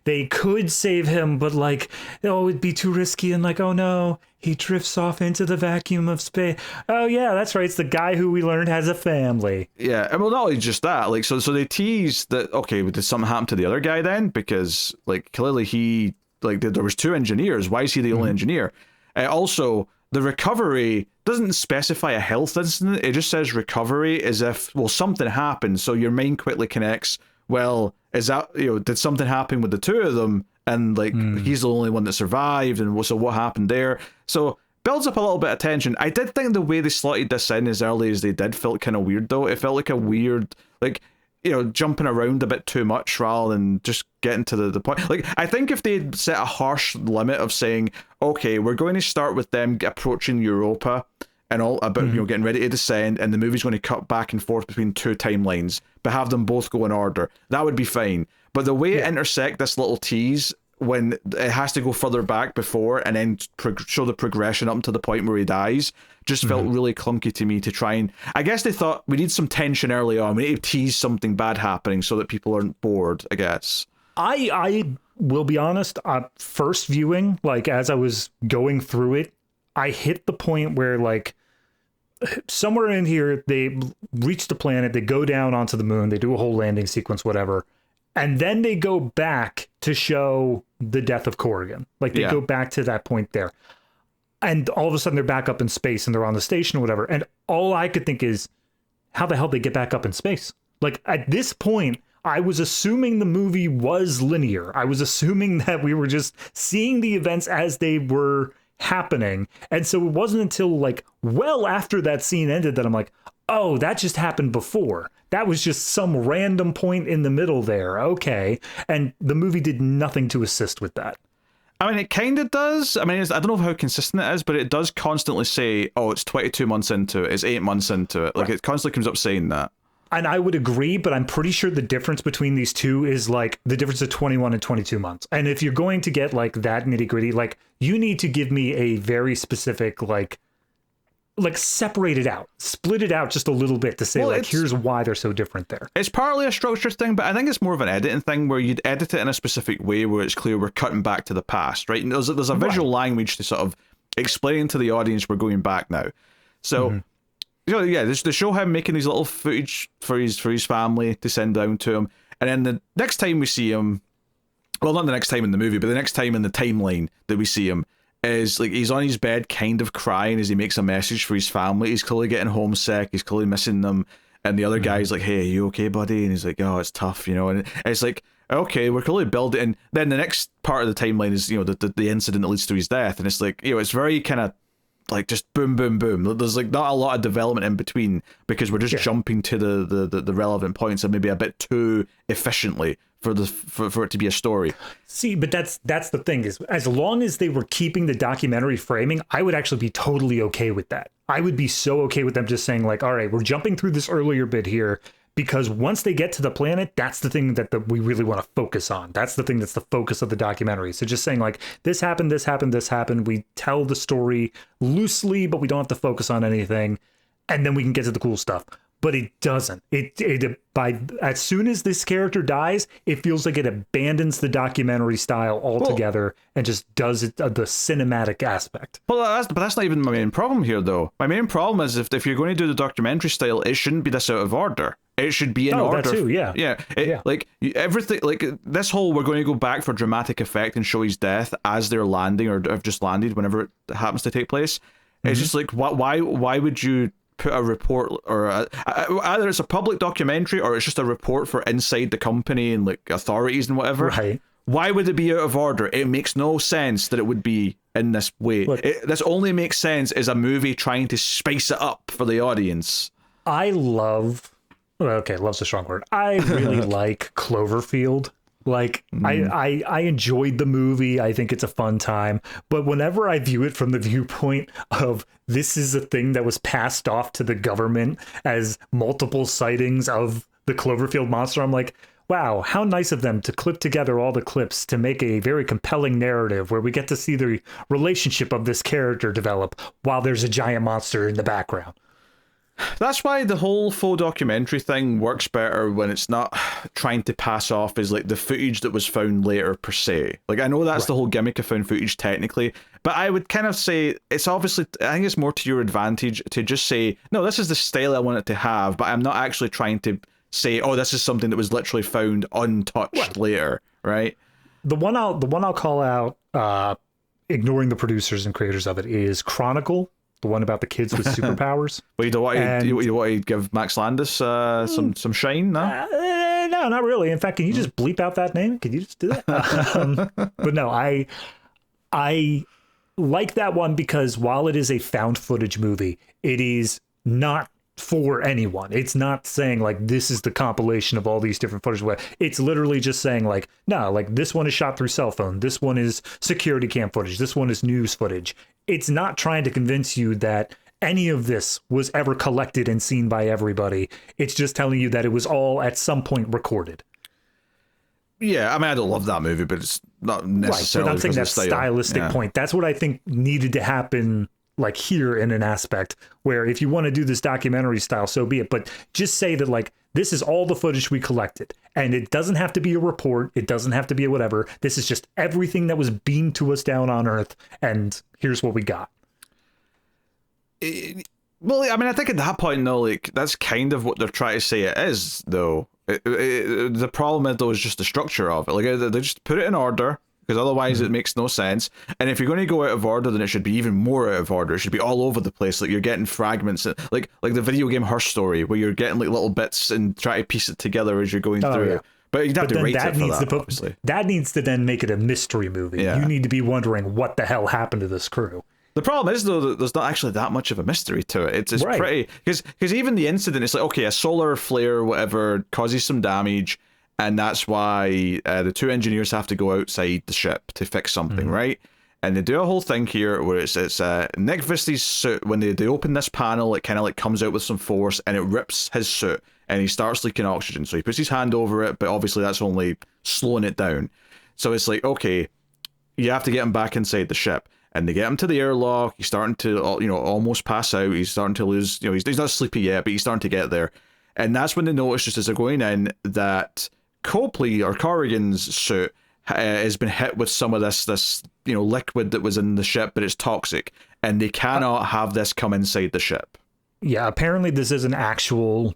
they could save him, but like, it'd be too risky, and like, oh no, he drifts off into the vacuum of space. Oh yeah, that's right, it's the guy who we learned has a family. Yeah, and well, not only just that, like, so they tease that, okay, did something happen to the other guy then? Because like, clearly there was two engineers. Why is he the only engineer? Also, the recovery doesn't specify a health incident. It just says recovery, as if, well, something happened. So your mind quickly connects, well, is that, did something happen with the two of them? And like, he's the only one that survived. And so what happened there? So builds up a little bit of tension. I did think the way they slotted this in as early as they did felt kind of weird, though. It felt like a weird, like, jumping around a bit too much rather than just getting to the point. Like, I think if they'd set a harsh limit of saying, okay, we're going to start with them approaching Europa and all about, getting ready to descend, and the movie's going to cut back and forth between two timelines, but have them both go in order, that would be fine. But the way it intersect this little tease when it has to go further back before and then show the progression up to the point where he dies just felt really clunky to me to try and... I guess they thought we need some tension early on. We need to tease something bad happening so that people aren't bored, I guess. I will be honest, first viewing, like as I was going through it, I hit the point where like somewhere in here, they reach the planet, they go down onto the moon, they do a whole landing sequence, whatever. And then they go back to show the death of Corrigan. Like, they go back to that point there. And all of a sudden, they're back up in space and they're on the station or whatever. And all I could think is, how the hell did they get back up in space? Like, at this point, I was assuming the movie was linear. I was assuming that we were just seeing the events as they were happening. And so it wasn't until, like, well after that scene ended that I'm like, oh, that just happened before. That was just some random point in the middle there. Okay. And the movie did nothing to assist with that. I mean, it kind of does. I mean, I don't know how consistent it is, but it does constantly say, oh, it's 22 months into it, it's 8 months into it. Like, it constantly comes up saying that. And I would agree, but I'm pretty sure the difference between these two is like the difference of 21 and 22 months. And if you're going to get like that nitty gritty, like, you need to give me a very specific, like separate it out, split it out just a little bit to say, well, like, here's why they're so different there. It's partly a structure thing, but I think it's more of an editing thing where you'd edit it in a specific way where it's clear we're cutting back to the past, right? And there's a visual language to sort of explain to the audience we're going back now. So, you know, yeah, they show him making these little footage for his family to send down to him. And then the next time we see him, well, not the next time in the movie, but the next time in the timeline that we see him, is like he's on his bed kind of crying as he makes a message for his family. He's clearly getting homesick, he's clearly missing them, and the other guy's like, hey, are you okay, buddy? And he's like, oh, it's tough, you know. And it's like, okay, we're clearly building. And then the next part of the timeline is, you know, the incident that leads to his death, and it's like, you know, it's very kind of like just boom, boom, boom. There's like not a lot of development in between because we're just jumping to the relevant points and maybe a bit too efficiently for it to be a story. See, but that's the thing, is as long as they were keeping the documentary framing, I would actually be totally okay with that. I would be so okay with them just saying like, all right, we're jumping through this earlier bit here because once they get to the planet, that's the thing that we really want to focus on. That's the thing that's the focus of the documentary. So just saying like, this happened, this happened, this happened. We tell the story loosely, but we don't have to focus on anything. And then we can get to the cool stuff. But it doesn't. By as soon as this character dies, it feels like it abandons the documentary style altogether and just does it the cinematic aspect. Well, that's not even my main problem here, though. My main problem is if you're going to do the documentary style, it shouldn't be this out of order. It should be in order. That too, Like everything, like this whole we're going to go back for dramatic effect and show his death as they're landing or have just landed, whenever it happens to take place. It's just like, why would you put a report or either it's a public documentary or it's just a report for inside the company and like authorities and whatever. Right. Why would it be out of order? It makes no sense that it would be in this way. This only makes sense as a movie trying to spice it up for the audience. Love's a strong word. I really like Cloverfield. Like, I enjoyed the movie. I think it's a fun time. But whenever I view it from the viewpoint of this is a thing that was passed off to the government as multiple sightings of the Cloverfield monster, I'm like, wow, how nice of them to clip together all the clips to make a very compelling narrative where we get to see the relationship of this character develop while there's a giant monster in the background. That's why the whole faux documentary thing works better when it's not trying to pass off as like the footage that was found later per se. Like, I know that's the whole gimmick of found footage technically, but I would kind of say it's obviously, I think it's more to your advantage to just say, no, this is the style I want it to have, but I'm not actually trying to say, oh, this is something that was literally found untouched later, right? The one I'll call out, ignoring the producers and creators of it, is Chronicle. The one about the kids with superpowers. Well, you want to give Max Landis some shine, no? No, not really. In fact, can you just bleep out that name? Can you just do that? But no, I like that one because while it is a found footage movie, it is not for anyone. It's not saying like this is the compilation of all these different footage. It's literally just saying like, no, like this one is shot through cell phone. This one is security cam footage. This one is news footage. It's not trying to convince you that any of this was ever collected and seen by everybody. It's just telling you that it was all at some point recorded. Yeah, I mean, I don't love that movie, but it's not necessarily. Right, but I'm saying that stylistic point. That's what I think needed to happen, like here in an aspect where if you want to do this documentary style, so be it. But just say that like this is all the footage we collected, and it doesn't have to be a report. It doesn't have to be a whatever. This is just everything that was beamed to us down on Earth, and here's what we got. Well, I mean, I think at that point, though, like, that's kind of what they're trying to say it is, though. The problem, though, is just the structure of it. Like, they just put it in order, because otherwise it makes no sense. And if you're going to go out of order, then it should be even more out of order. It should be all over the place. Like, you're getting fragments, like the video game Her Story, where you're getting, like, little bits and try to piece it together as you're going through. Yeah. But you'd have to rate it for that, obviously. That needs to then make it a mystery movie. Yeah. You need to be wondering what the hell happened to this crew. The problem is, though, that there's not actually that much of a mystery to it. It's right. Pretty... Because even the incident, it's like, okay, a solar flare or whatever causes some damage, and that's why the two engineers have to go outside the ship to fix something, right? And they do a whole thing here where it's Nyqvist's suit, when they open this panel, it kind of like comes out with some force, and it rips his suit, and he starts leaking oxygen. So he puts his hand over it, but obviously that's only slowing it down. So it's like, okay, you have to get him back inside the ship. And they get him to the airlock. He's starting to, almost pass out. He's starting to lose, he's not sleepy yet, but he's starting to get there. And that's when they notice, just as they're going in, that Copley, or Corrigan's suit, has been hit with some of this liquid that was in the ship, but it's toxic. And they cannot have this come inside the ship. Yeah, apparently this is an actual,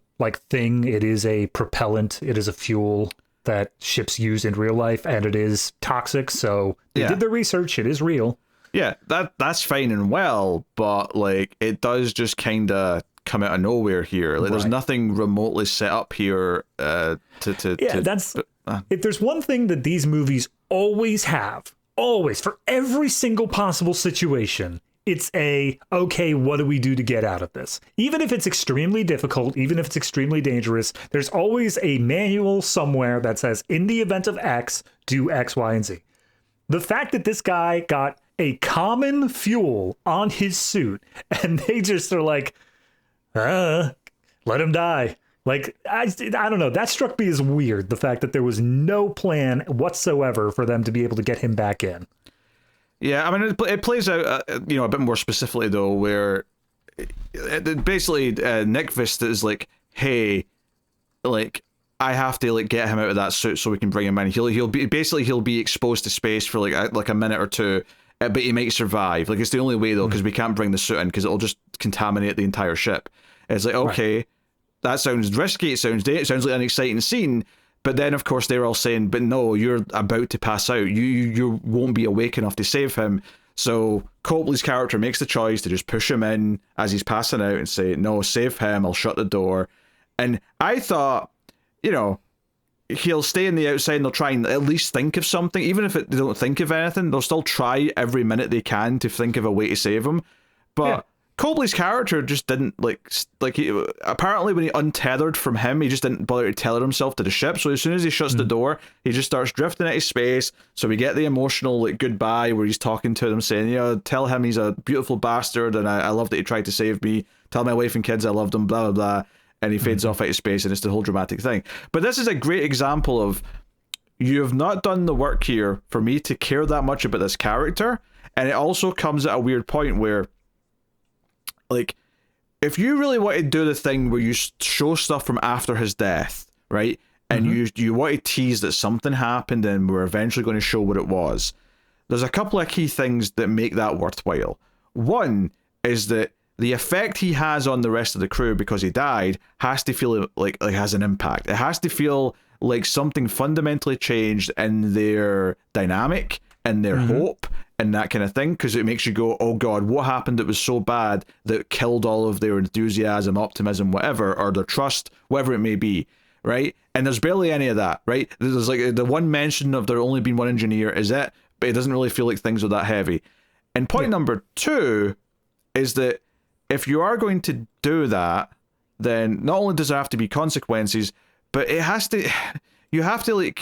thing. It is a propellant. It is a fuel that ships use in real life, and it is toxic. So they did their research. It is real. Yeah, that's fine and well, but it does just kind of come out of nowhere here. There's nothing remotely set up here if there's one thing that these movies always have, for every single possible situation, it's okay, what do we do to get out of this? Even if it's extremely difficult, even if it's extremely dangerous, there's always a manual somewhere that says, in the event of X, do X, Y, and Z. The fact that this guy got a common fuel on his suit, and they just are like, let him die. I don't know. That struck me as weird, the fact that there was no plan whatsoever for them to be able to get him back in. Yeah, I mean, it plays out, a bit more specifically, though, where basically Nyqvist is like, hey, I have to get him out of that suit so we can bring him in. He'll be exposed to space for like a minute or two, but he might survive. It's the only way, though, because we can't bring the suit in because it'll just contaminate the entire ship. It's like, okay, that sounds risky. It sounds like an exciting scene. But then, of course, they're all saying, but no, you're about to pass out. You won't be awake enough to save him. So Copley's character makes the choice to just push him in as he's passing out and say, no, save him. I'll shut the door. And I thought, he'll stay on the outside and they'll try and at least think of something. Even if they don't think of anything, they'll still try every minute they can to think of a way to save him. But Copley's character just didn't, apparently when he untethered from him, he just didn't bother to tether himself to the ship. So as soon as he shuts the door, he just starts drifting out of space. So we get the emotional goodbye where he's talking to them saying, tell him he's a beautiful bastard and I love that he tried to save me. Tell my wife and kids I loved them, blah, blah, blah. And he fades off out of space, and it's the whole dramatic thing. But this is a great example of, you have not done the work here for me to care that much about this character. And it also comes at a weird point where, if you really want to do the thing where you show stuff from after his death, right? And you want to tease that something happened and we're eventually going to show what it was, there's a couple of key things that make that worthwhile. One is that the effect he has on the rest of the crew because he died has to feel like has an impact. It has to feel like something fundamentally changed in their dynamic and their hope and that kind of thing, because it makes you go, oh God, what happened that was so bad that killed all of their enthusiasm, optimism, whatever, or their trust, whatever it may be, right? And there's barely any of that, right? There's the one mention of there only being one engineer is it, but it doesn't really feel like things are that heavy. And point number two is that if you are going to do that, then not only does there have to be consequences, but it has to, you have to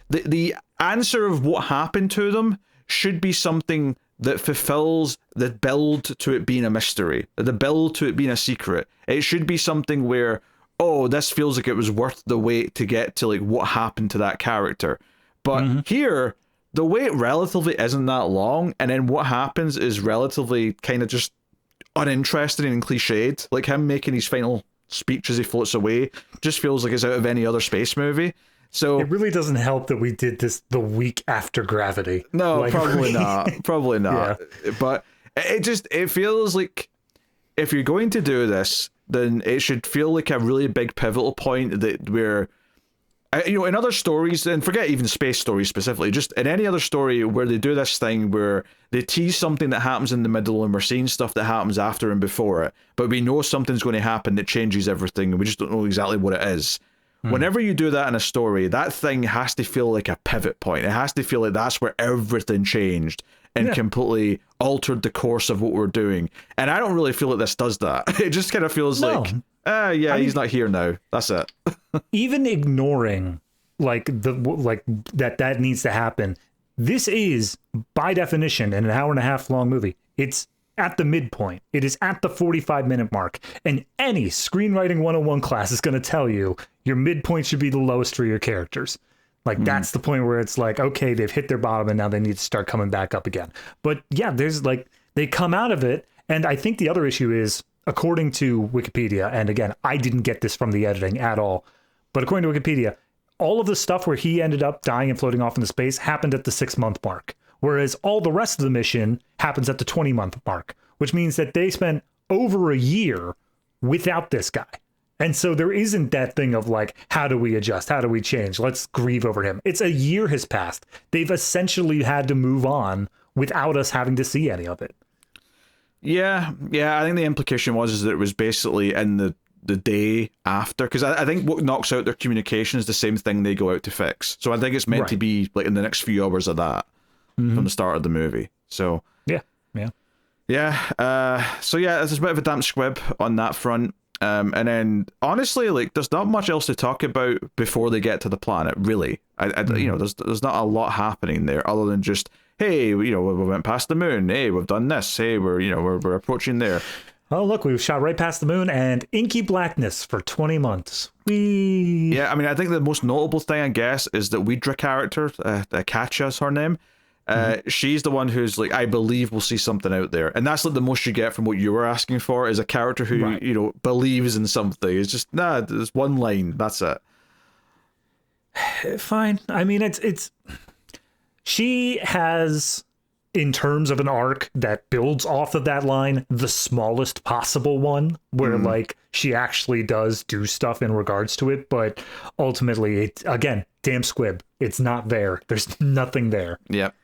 the answer of what happened to them should be something that fulfills the build to it being a mystery, the build to it being a secret. It should be something where, oh, this feels like it was worth the wait to get to what happened to that character. But here, the wait relatively isn't that long, and then what happens is relatively kind of just uninteresting and cliched. Him making his final speech as he floats away just feels like it's out of any other space movie. So it really doesn't help that we did this the week after Gravity. No, probably not. Probably not. Yeah. But it feels like if you're going to do this, then it should feel like a really big pivotal point that where, in other stories, and forget even space stories specifically, just in any other story where they do this thing where they tease something that happens in the middle and we're seeing stuff that happens after and before it, but we know something's going to happen that changes everything and we just don't know exactly what it is. Whenever you do that in a story, that thing has to feel like a pivot point. It has to feel like that's where everything changed and completely altered the course of what we're doing. And I don't really feel like this does that. It just kind of feels like, he's not here now. That's it. Even ignoring that needs to happen. This is, by definition, an hour and a half long movie. It's at the midpoint. It is at the 45-minute mark. And any screenwriting 101 class is going to tell you your midpoint should be the lowest for your characters. Like, that's the point where it's like, okay, they've hit their bottom and now they need to start coming back up again. But yeah, there's they come out of it. And I think the other issue is, according to Wikipedia, and again, I didn't get this from the editing at all, but according to Wikipedia, all of the stuff where he ended up dying and floating off into space happened at the 6-month mark. Whereas all the rest of the mission happens at the 20-month mark, which means that they spent over a year without this guy. And so there isn't that thing of like, how do we adjust? How do we change? Let's grieve over him. It's a year has passed. They've essentially had to move on without us having to see any of it. Yeah. I think the implication was that it was basically in the day after, because I think what knocks out their communication is the same thing they go out to fix. So I think it's meant to be like in the next few hours of that from the start of the movie. So so there's a bit of a damp squib on that front. And then honestly, like, there's not much else to talk about before they get to the planet, really. There's not a lot happening there other than just, hey, we went past the moon. Hey, we've done this. Hey, we're approaching there. Oh, look, we've shot right past the moon and inky blackness for 20 months. Yeah, I mean, I think the most notable thing, I guess, is that Wydra character, Katja's her name. She's the one who's like, I believe we'll see something out there. And that's like the most you get from what you were asking for, is a character who, believes in something. It's just, there's one line. That's it. Fine. I mean, she has, in terms of an arc that builds off of that line, the smallest possible one, where like she actually does do stuff in regards to it, but ultimately, it again, damn squib, it's not there. There's nothing there. Yep.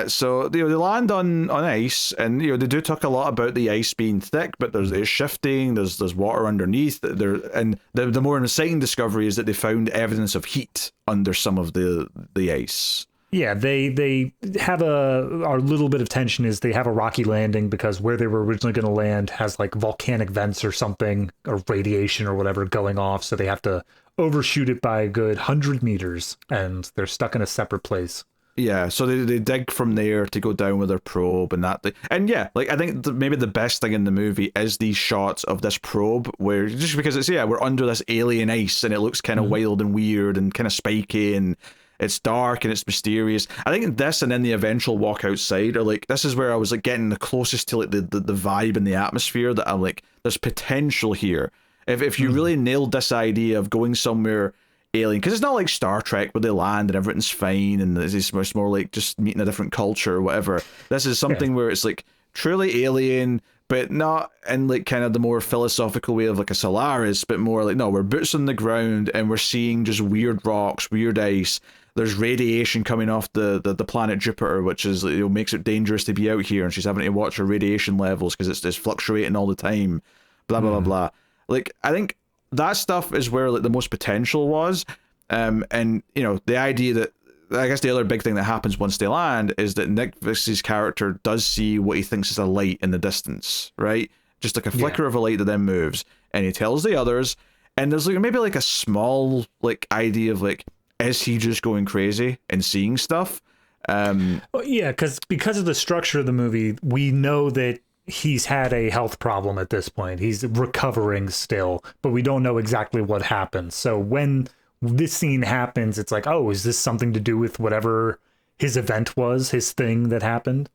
So they land on ice, and they do talk a lot about the ice being thick, but it's shifting. There's water underneath there, and the more exciting discovery is that they found evidence of heat under some of the ice. Yeah, they have our little bit of tension is they have a rocky landing because where they were originally going to land has like volcanic vents or something, or radiation or whatever going off, so they have to overshoot it by a good 100 meters, and they're stuck in a separate place. Yeah, so they dig from there to go down with their probe and that. And yeah, like, I think maybe the best thing in the movie is these shots of this probe where, just because it's, we're under this alien ice and it looks kind of wild and weird and kind of spiky and it's dark and it's mysterious. I think this and then the eventual walk outside are like, this is where I was like getting the closest to like the vibe and the atmosphere that I'm like, there's potential here. If you really nailed this idea of going somewhere alien, because it's not like Star Trek where they land and everything's fine and it's much more like just meeting a different culture or whatever. This is something where it's like truly alien, but not in like kind of the more philosophical way of like a Solaris, but more like, no, we're boots on the ground and we're seeing just weird rocks, weird ice. There's radiation coming off the planet Jupiter, which is, makes it dangerous to be out here, and she's having to watch her radiation levels because it's fluctuating all the time. Blah blah blah blah. Like, I think that stuff is where like the most potential was, and the idea that, I guess the other big thing that happens once they land is that Nyqvist's character does see what he thinks is a light in the distance, right? Just like a flicker of a light that then moves, and he tells the others, and there's like maybe like a small like idea of like, is he just going crazy and seeing stuff? Because of the structure of the movie, we know that he's had a health problem at this point. He's recovering still, but we don't know exactly what happened. So when this scene happens, it's like, oh, is this something to do with whatever his event was, his thing that happened?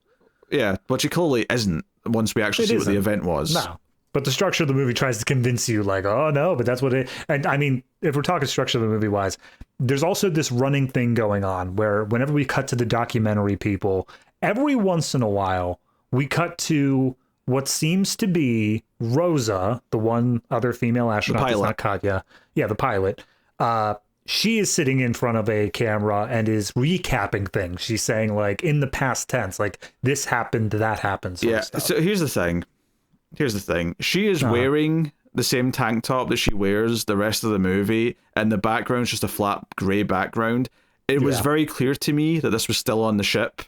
Yeah, but she clearly isn't once we actually see what the event was. No. But the structure of the movie tries to convince you like, oh no, but that's what it... And I mean, if we're talking structure of the movie wise, there's also this running thing going on where whenever we cut to the documentary people, every once in a while, we cut to what seems to be Rosa, the one other female astronaut that's not Katya. Yeah, the pilot. She is sitting in front of a camera and is recapping things. She's saying, like, in the past tense, like, this happened, that happened. Yeah, so here's the thing. She is wearing the same tank top that she wears the rest of the movie, and the background's just a flat grey background. It was very clear to me that this was still on the ship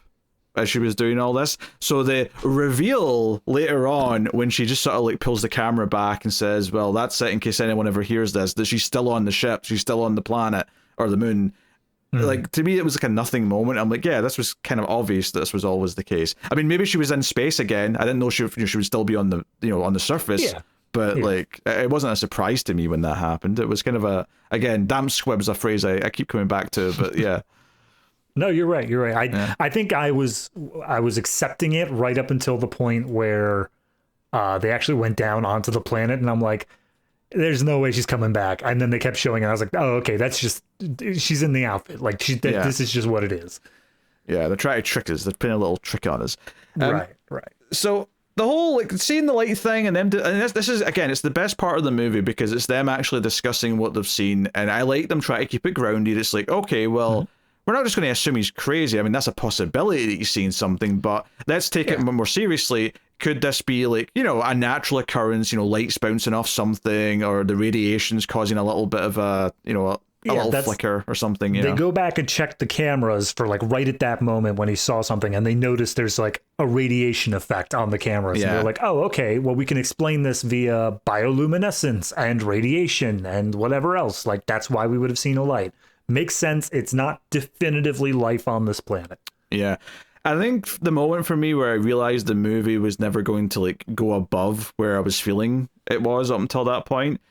as she was doing all this. So the reveal later on, when she just sort of like pulls the camera back and says, well, that's it in case anyone ever hears this, that she's still on the ship, she's still on the planet or the moon. Like, to me, it was like a nothing moment. I'm like, yeah, this was kind of obvious that this was always the case. I mean, maybe she was in space again. I didn't know she would still be on the, on the surface. Yeah. But like, it wasn't a surprise to me when that happened. It was kind of again, damn squib's a phrase I keep coming back to, but yeah. No, you're right. I think I was accepting it right up until the point where they actually went down onto the planet, and I'm like, there's no way she's coming back. And then they kept showing it. I was like, oh, okay, that's just, she's in the outfit. Like, this is just what it is. Yeah, they're trying to trick us. They're putting a little trick on us. Right. So the whole, like, seeing the light thing, and them, and this is, again, it's the best part of the movie because it's them actually discussing what they've seen, and I like them try to keep it grounded. It's like, okay, well, we're not just going to assume he's crazy. I mean, that's a possibility that he's seen something, but let's take it more seriously. Could this be like, a natural occurrence, lights bouncing off something, or the radiation's causing a little bit of a little flicker or something? They go back and check the cameras for like right at that moment when he saw something, and they notice there's like a radiation effect on the cameras. And they're like, oh, okay, well, we can explain this via bioluminescence and radiation and whatever else. Like, that's why we would have seen a light. Makes sense. It's not definitively life on this planet. Yeah. I think the moment for me where I realized the movie was never going to like go above where I was feeling it was up until that point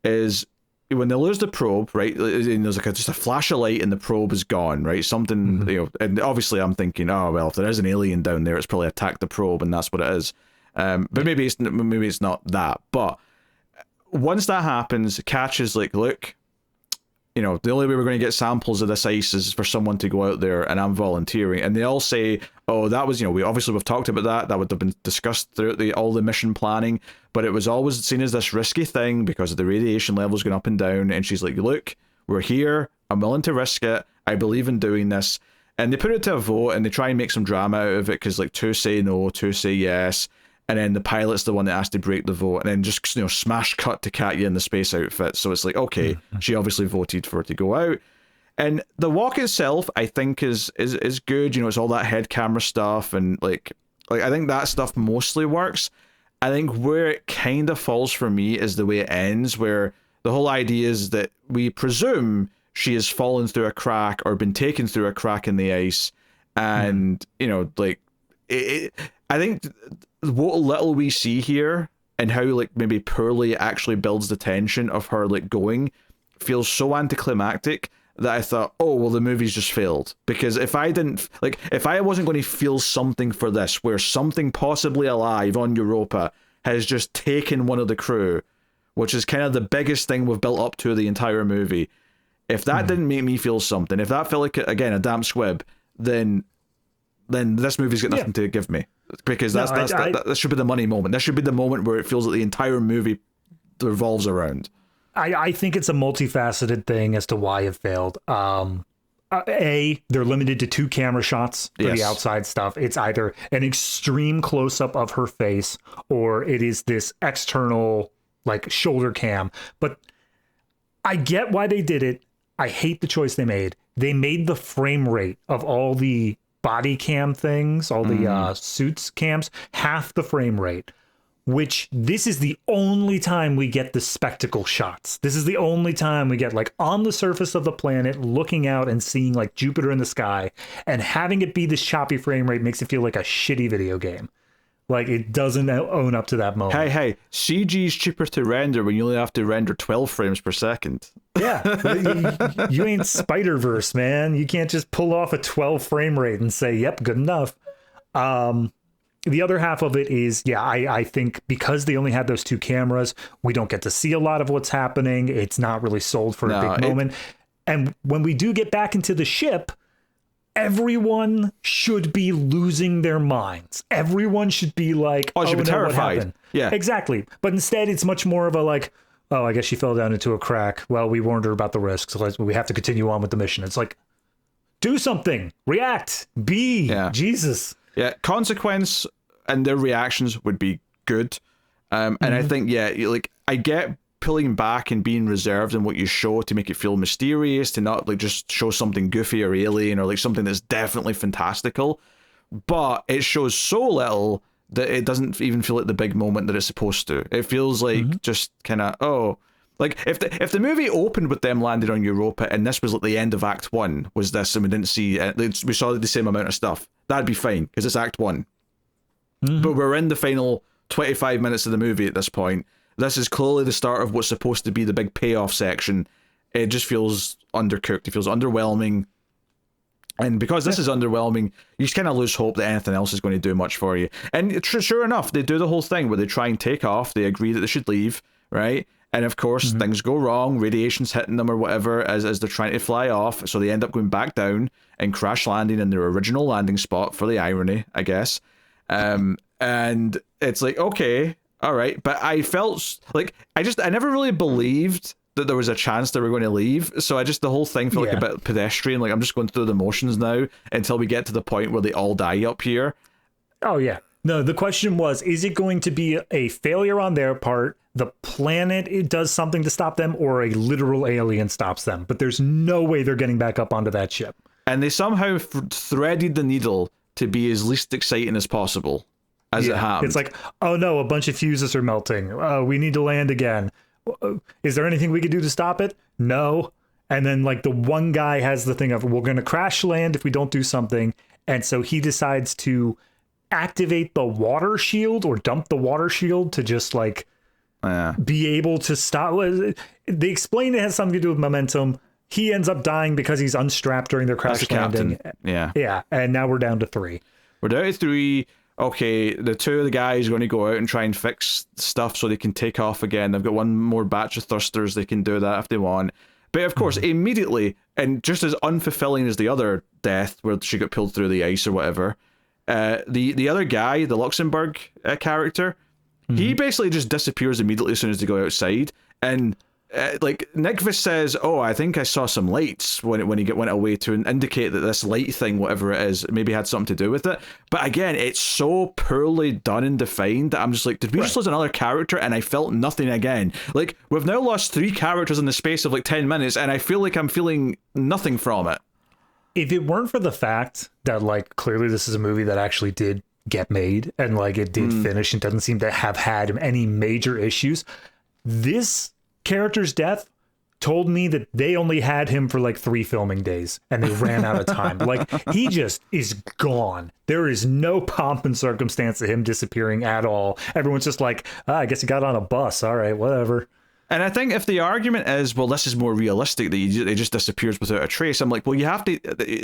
is when they lose the probe, right? And there's like just a flash of light and the probe is gone, right? Something, and obviously I'm thinking, oh, well, if there is an alien down there, it's probably attacked the probe and that's what it is. But maybe it's not that. But once that happens, Catch is like, look, the only way we're going to get samples of this ice is for someone to go out there, and I'm volunteering. And they all say, oh, that was, we've talked about that. That would have been discussed throughout all the mission planning, but it was always seen as this risky thing because of the radiation levels going up and down. And she's like, look, we're here. I'm willing to risk it. I believe in doing this. And they put it to a vote, and they try and make some drama out of it because like 2 say no, 2 say yes. And then the pilot's the one that has to break the vote, and then just smash cut to Katya in the space outfit. So it's like, okay, she obviously voted for it to go out. And the walk itself, I think, is good. It's all that head camera stuff, and like I think that stuff mostly works. I think where it kind of falls for me is the way it ends, where the whole idea is that we presume she has fallen through a crack or been taken through a crack in the ice, and I think what little we see here and how like maybe poorly it actually builds the tension of her like going feels so anticlimactic that I thought, oh, well, the movie's just failed. Because if I wasn't going to feel something for this, where something possibly alive on Europa has just taken one of the crew, which is kind of the biggest thing we've built up to the entire movie, if that didn't make me feel something, if that felt like, again, a damn squib, then this movie's got nothing to give me. Because that should be the money moment. That should be the moment where it feels like the entire movie revolves around. I think it's a multifaceted thing as to why it failed. They're limited to 2 camera shots for the outside stuff. It's either an extreme close-up of her face, or it is this external like shoulder cam. But I get why they did it. I hate the choice they made. They made the frame rate of all the body cam things, all the suits cams, half the frame rate, which this is the only time we get the spectacle shots. This is the only time we get like on the surface of the planet, looking out and seeing like Jupiter in the sky, and having it be this choppy frame rate makes it feel like a shitty video game. Like, it doesn't own up to that moment. Hey, CG's cheaper to render when you only have to render 12 frames per second. Yeah, you ain't Spider-Verse, man. You can't just pull off a 12 frame rate and say, yep, good enough. The other half of it is, I think because they only had those 2 cameras, we don't get to see a lot of what's happening. It's not really sold for a big moment. And when we do get back into the ship, everyone should be losing their minds. Everyone should be like, oh, should be terrified. Yeah, exactly. But instead, it's much more of a like, oh, I guess she fell down into a crack. Well, we warned her about the risks, so we have to continue on with the mission. It's like, do something, react, Jesus. Yeah, consequence and their reactions would be good. And I think, like, I get pulling back and being reserved in what you show to make it feel mysterious, to not like just show something goofy or alien or like something that's definitely fantastical, but it shows so little that it doesn't even feel like the big moment that it's supposed to. It feels like just kind of, like if the movie opened with them landing on Europa and this was like the end of Act 1 was this, and we didn't see we saw the same amount of stuff, that'd be fine because it's Act 1. But we're in the final 25 minutes of the movie at this point. This is clearly the start of what's supposed to be the big payoff section. It just feels undercooked. It feels underwhelming. And because this is underwhelming, you just kind of lose hope that anything else is going to do much for you. And sure enough, they do the whole thing where they try and take off. They agree that they should leave, right? And of course, things go wrong. Radiation's hitting them or whatever as they're trying to fly off. So they end up going back down and crash landing in their original landing spot for the irony, I guess. And it's like, okay, all right. But I felt like I never really believed that there was a chance they were going to leave. So the whole thing felt like a bit pedestrian. Like, I'm just going through the motions now until we get to the point where they all die up here. Oh, yeah. No, the question was, is it going to be a failure on their part? The planet, it does something to stop them, or a literal alien stops them. But there's no way they're getting back up onto that ship. And they somehow threaded the needle to be as least exciting as possible as it happened. It's like, oh no, a bunch of fuses are melting. We need to land again. Is there anything we could do to stop it? No. And then like the one guy has the thing of, we're going to crash land if we don't do something. And so he decides to activate the water shield or dump the water shield to just like be able to stop. They explain it has something to do with momentum. He ends up dying because he's unstrapped during their crash landing. Yeah. And now we're down to 3. We're down to 3. Okay, the 2 of the guys are going to go out and try and fix stuff so they can take off again. They've got one more batch of thrusters. They can do that if they want. But of course, immediately, and just as unfulfilling as the other death where she got pulled through the ice or whatever, the other guy, the Luxembourg character, he basically just disappears immediately as soon as they go outside. And like Nyqvist says, oh, I think I saw some lights when he went away to indicate that this light thing, whatever it is, maybe had something to do with it. But again, it's so poorly done and defined that I'm just like, did we just lose another character? And I felt nothing again. Like, we've now lost 3 characters in the space of like 10 minutes, and I feel like I'm feeling nothing from it. If it weren't for the fact that like clearly this is a movie that actually did get made and like it did finish and doesn't seem to have had any major issues, this character's death told me that they only had him for like 3 filming days and they ran out of time. Like, he just is gone. There is no pomp and circumstance to him disappearing at all. Everyone's just like, I guess he got on a bus. All right, whatever. And I think if the argument is, well, this is more realistic, that it just disappears without a trace, I'm like, well, you have to,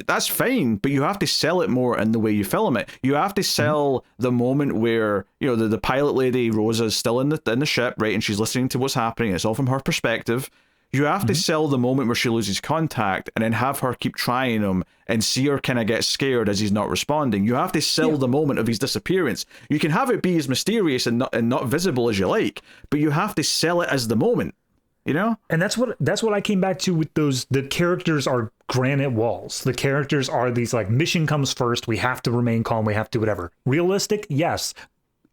that's fine, but you have to sell it more in the way you film it. You have to sell the moment where, you know, the pilot lady, Rosa, is still in the ship, right, and she's listening to what's happening, it's all from her perspective. You have to sell the moment where she loses contact and then have her keep trying him and see her kind of get scared as he's not responding. You have to sell the moment of his disappearance. You can have it be as mysterious and not visible as you like, but you have to sell it as the moment, you know? And that's what I came back to with those. The characters are granite walls. The characters are these like, mission comes first. We have to remain calm. We have to whatever. Realistic? Yes.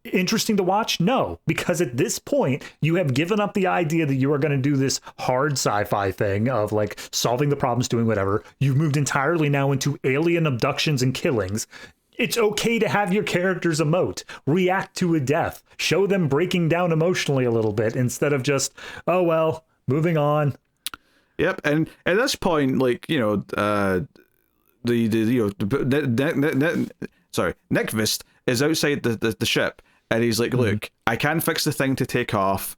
Interesting to watch? No, because at this point you have given up the idea that you are going to do this hard sci-fi thing of like solving the problems, doing whatever. You've moved entirely now into alien abductions and killings. It's okay to have your characters emote, react to a death, show them breaking down emotionally a little bit instead of just, oh well, moving on. Yep, and at this point, like, you know, Nyqvist is outside the ship. And he's like, look, I can fix the thing to take off,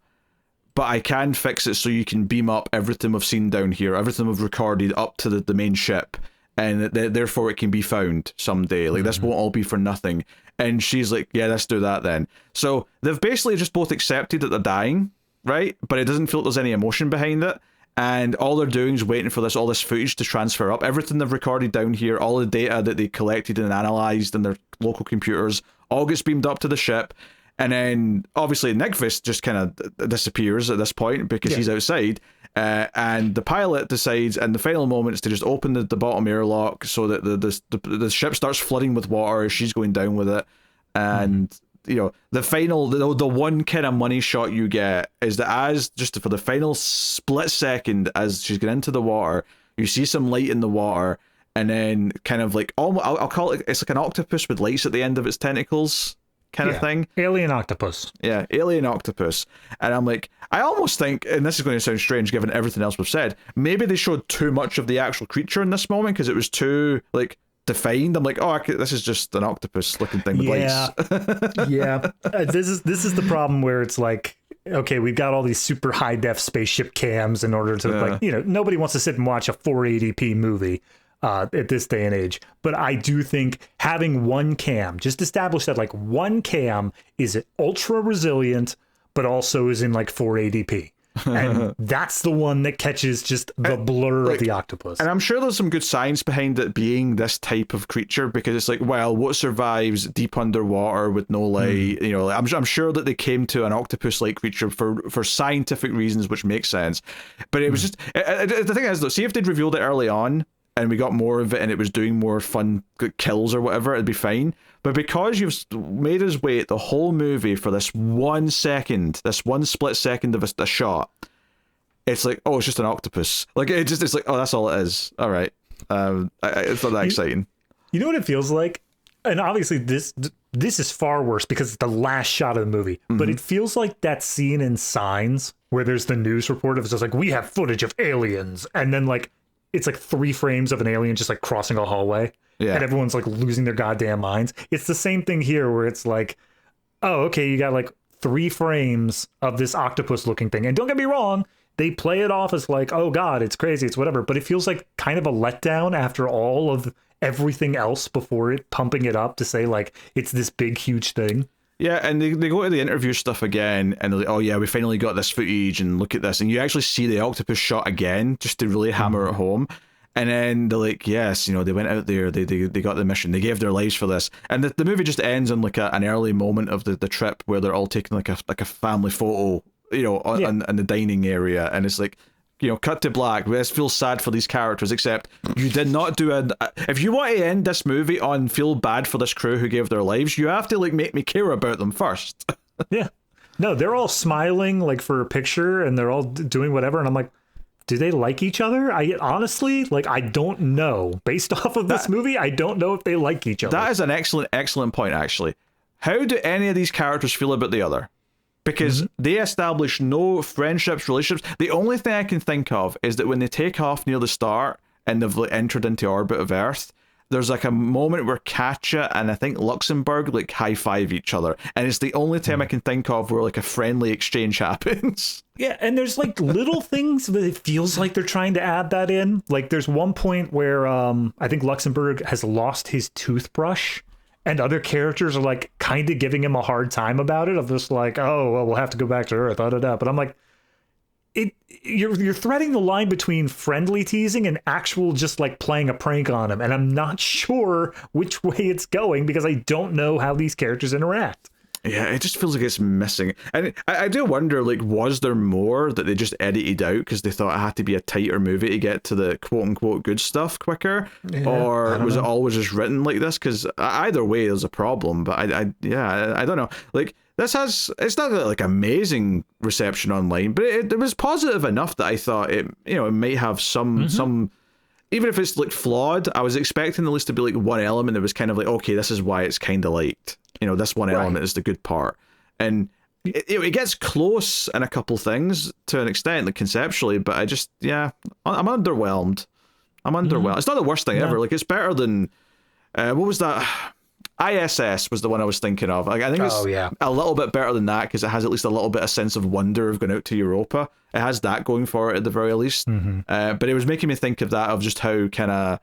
but I can fix it so you can beam up everything we've seen down here, everything we've recorded up to the main ship, and therefore it can be found someday. Like, this won't all be for nothing. And she's like, yeah, let's do that then. So they've basically just both accepted that they're dying, right? But it doesn't feel like there's any emotion behind it. and all they're doing is waiting for all this footage to transfer up. Everything they've recorded down here, all the data that they collected and analyzed in their local computers, all gets beamed up to the ship. And then, obviously, Nyqvist just kind of disappears at this point because he's outside. And the pilot decides in the final moments to just open the bottom airlock so that the ship starts flooding with water as she's going down with it. And, you know, the one kind of money shot you get is that just for the final split second as she's getting into the water, you see some light in the water. And then kind of like, I'll call it, it's like an octopus with lights at the end of its tentacles. Kind of thing. Alien octopus. Yeah, alien octopus. And I'm like, I almost think, and this is going to sound strange given everything else we've said, maybe they showed too much of the actual creature in this moment because it was too, like, defined. I'm like, this is just an octopus looking thing with lights. Yeah. This is the problem where it's like, okay, we've got all these super high def spaceship cams in order to, like, you know, nobody wants to sit and watch a 480p movie. At this day and age. But I do think having one cam, just establish that like one cam is ultra resilient, but also is in like 480p. And that's the one that catches just the blur of the octopus. And I'm sure there's some good science behind it being this type of creature because it's like, well, what survives deep underwater with no light? You know, I'm sure that they came to an octopus-like creature for scientific reasons, which makes sense. But it was just, the thing is though, see if they'd revealed it early on, and we got more of it and it was doing more fun kills or whatever, it'd be fine. But because you've made us wait the whole movie for this 1 second, this one split second of a shot, it's like, oh, it's just an octopus. Like, it's like, oh, that's all it is. All right. It's not that exciting. You know what it feels like? And obviously this is far worse because it's the last shot of the movie. But it feels like that scene in Signs where there's the news report of it's just like, we have footage of aliens. And then like, it's like 3 frames of an alien just like crossing a hallway. Yeah. And everyone's like losing their goddamn minds. It's the same thing here where it's like, oh, okay, you got like 3 frames of this octopus looking thing. And don't get me wrong, they play it off as like, oh God, it's crazy, it's whatever. But it feels like kind of a letdown after all of everything else before it, pumping it up to say like, it's this big, huge thing. Yeah, and they go to the interview stuff again, and they're like, oh yeah, we finally got this footage, and look at this. And you actually see the octopus shot again, just to really hammer it home. And then they're like, yes, you know, they went out there, they got the mission, they gave their lives for this. And the movie just ends on like an early moment of the trip where they're all taking like a family photo, you know, in the dining area. And it's like, you know, cut to black. This feels sad for these characters, except you did not do if you want to end this movie on feel bad for this crew who gave their lives, you have to like make me care about them first. Yeah. No, they're all smiling like for a picture and they're all doing whatever. And I'm like, do they like each other? I honestly, like, I don't know. Based off of this movie, I don't know if they like each other. That is an excellent point, actually. How do any of these characters feel about the other? Because they establish no friendships, relationships. The only thing I can think of is that when they take off near the start and they've like, entered into orbit of Earth, there's like a moment where Katja and I think Luxembourg like high-five each other. And it's the only time I can think of where like a friendly exchange happens. Yeah, and there's like little things that it feels like they're trying to add that in. Like there's one point where I think Luxembourg has lost his toothbrush. And other characters are like kind of giving him a hard time about it. Of just like, oh, well, we'll have to go back to Earth. But I'm like, you're threading the line between friendly teasing and actual just like playing a prank on him. And I'm not sure which way it's going because I don't know how these characters interact. Yeah, it just feels like it's missing. And I do wonder, like, was there more that they just edited out because they thought it had to be a tighter movie to get to the quote-unquote good stuff quicker? Yeah, or was it always just written like this? Because either way, there's a problem. But I don't know. Like, it's not like amazing reception online, but it was positive enough that I thought it might have some... Even if it's like flawed, I was expecting at least to be like one element that was kind of like, okay, this is why it's kind of liked. You know, this one element is the good part. And it gets close in a couple things to an extent, like conceptually, but I'm underwhelmed. It's not the worst thing ever. Like, it's better than, what was that? ISS was the one I was thinking of. Like, I think it's a little bit better than that because it has at least a little bit of sense of wonder of going out to Europa. It has that going for it at the very least. But it was making me think of that, of just how kind of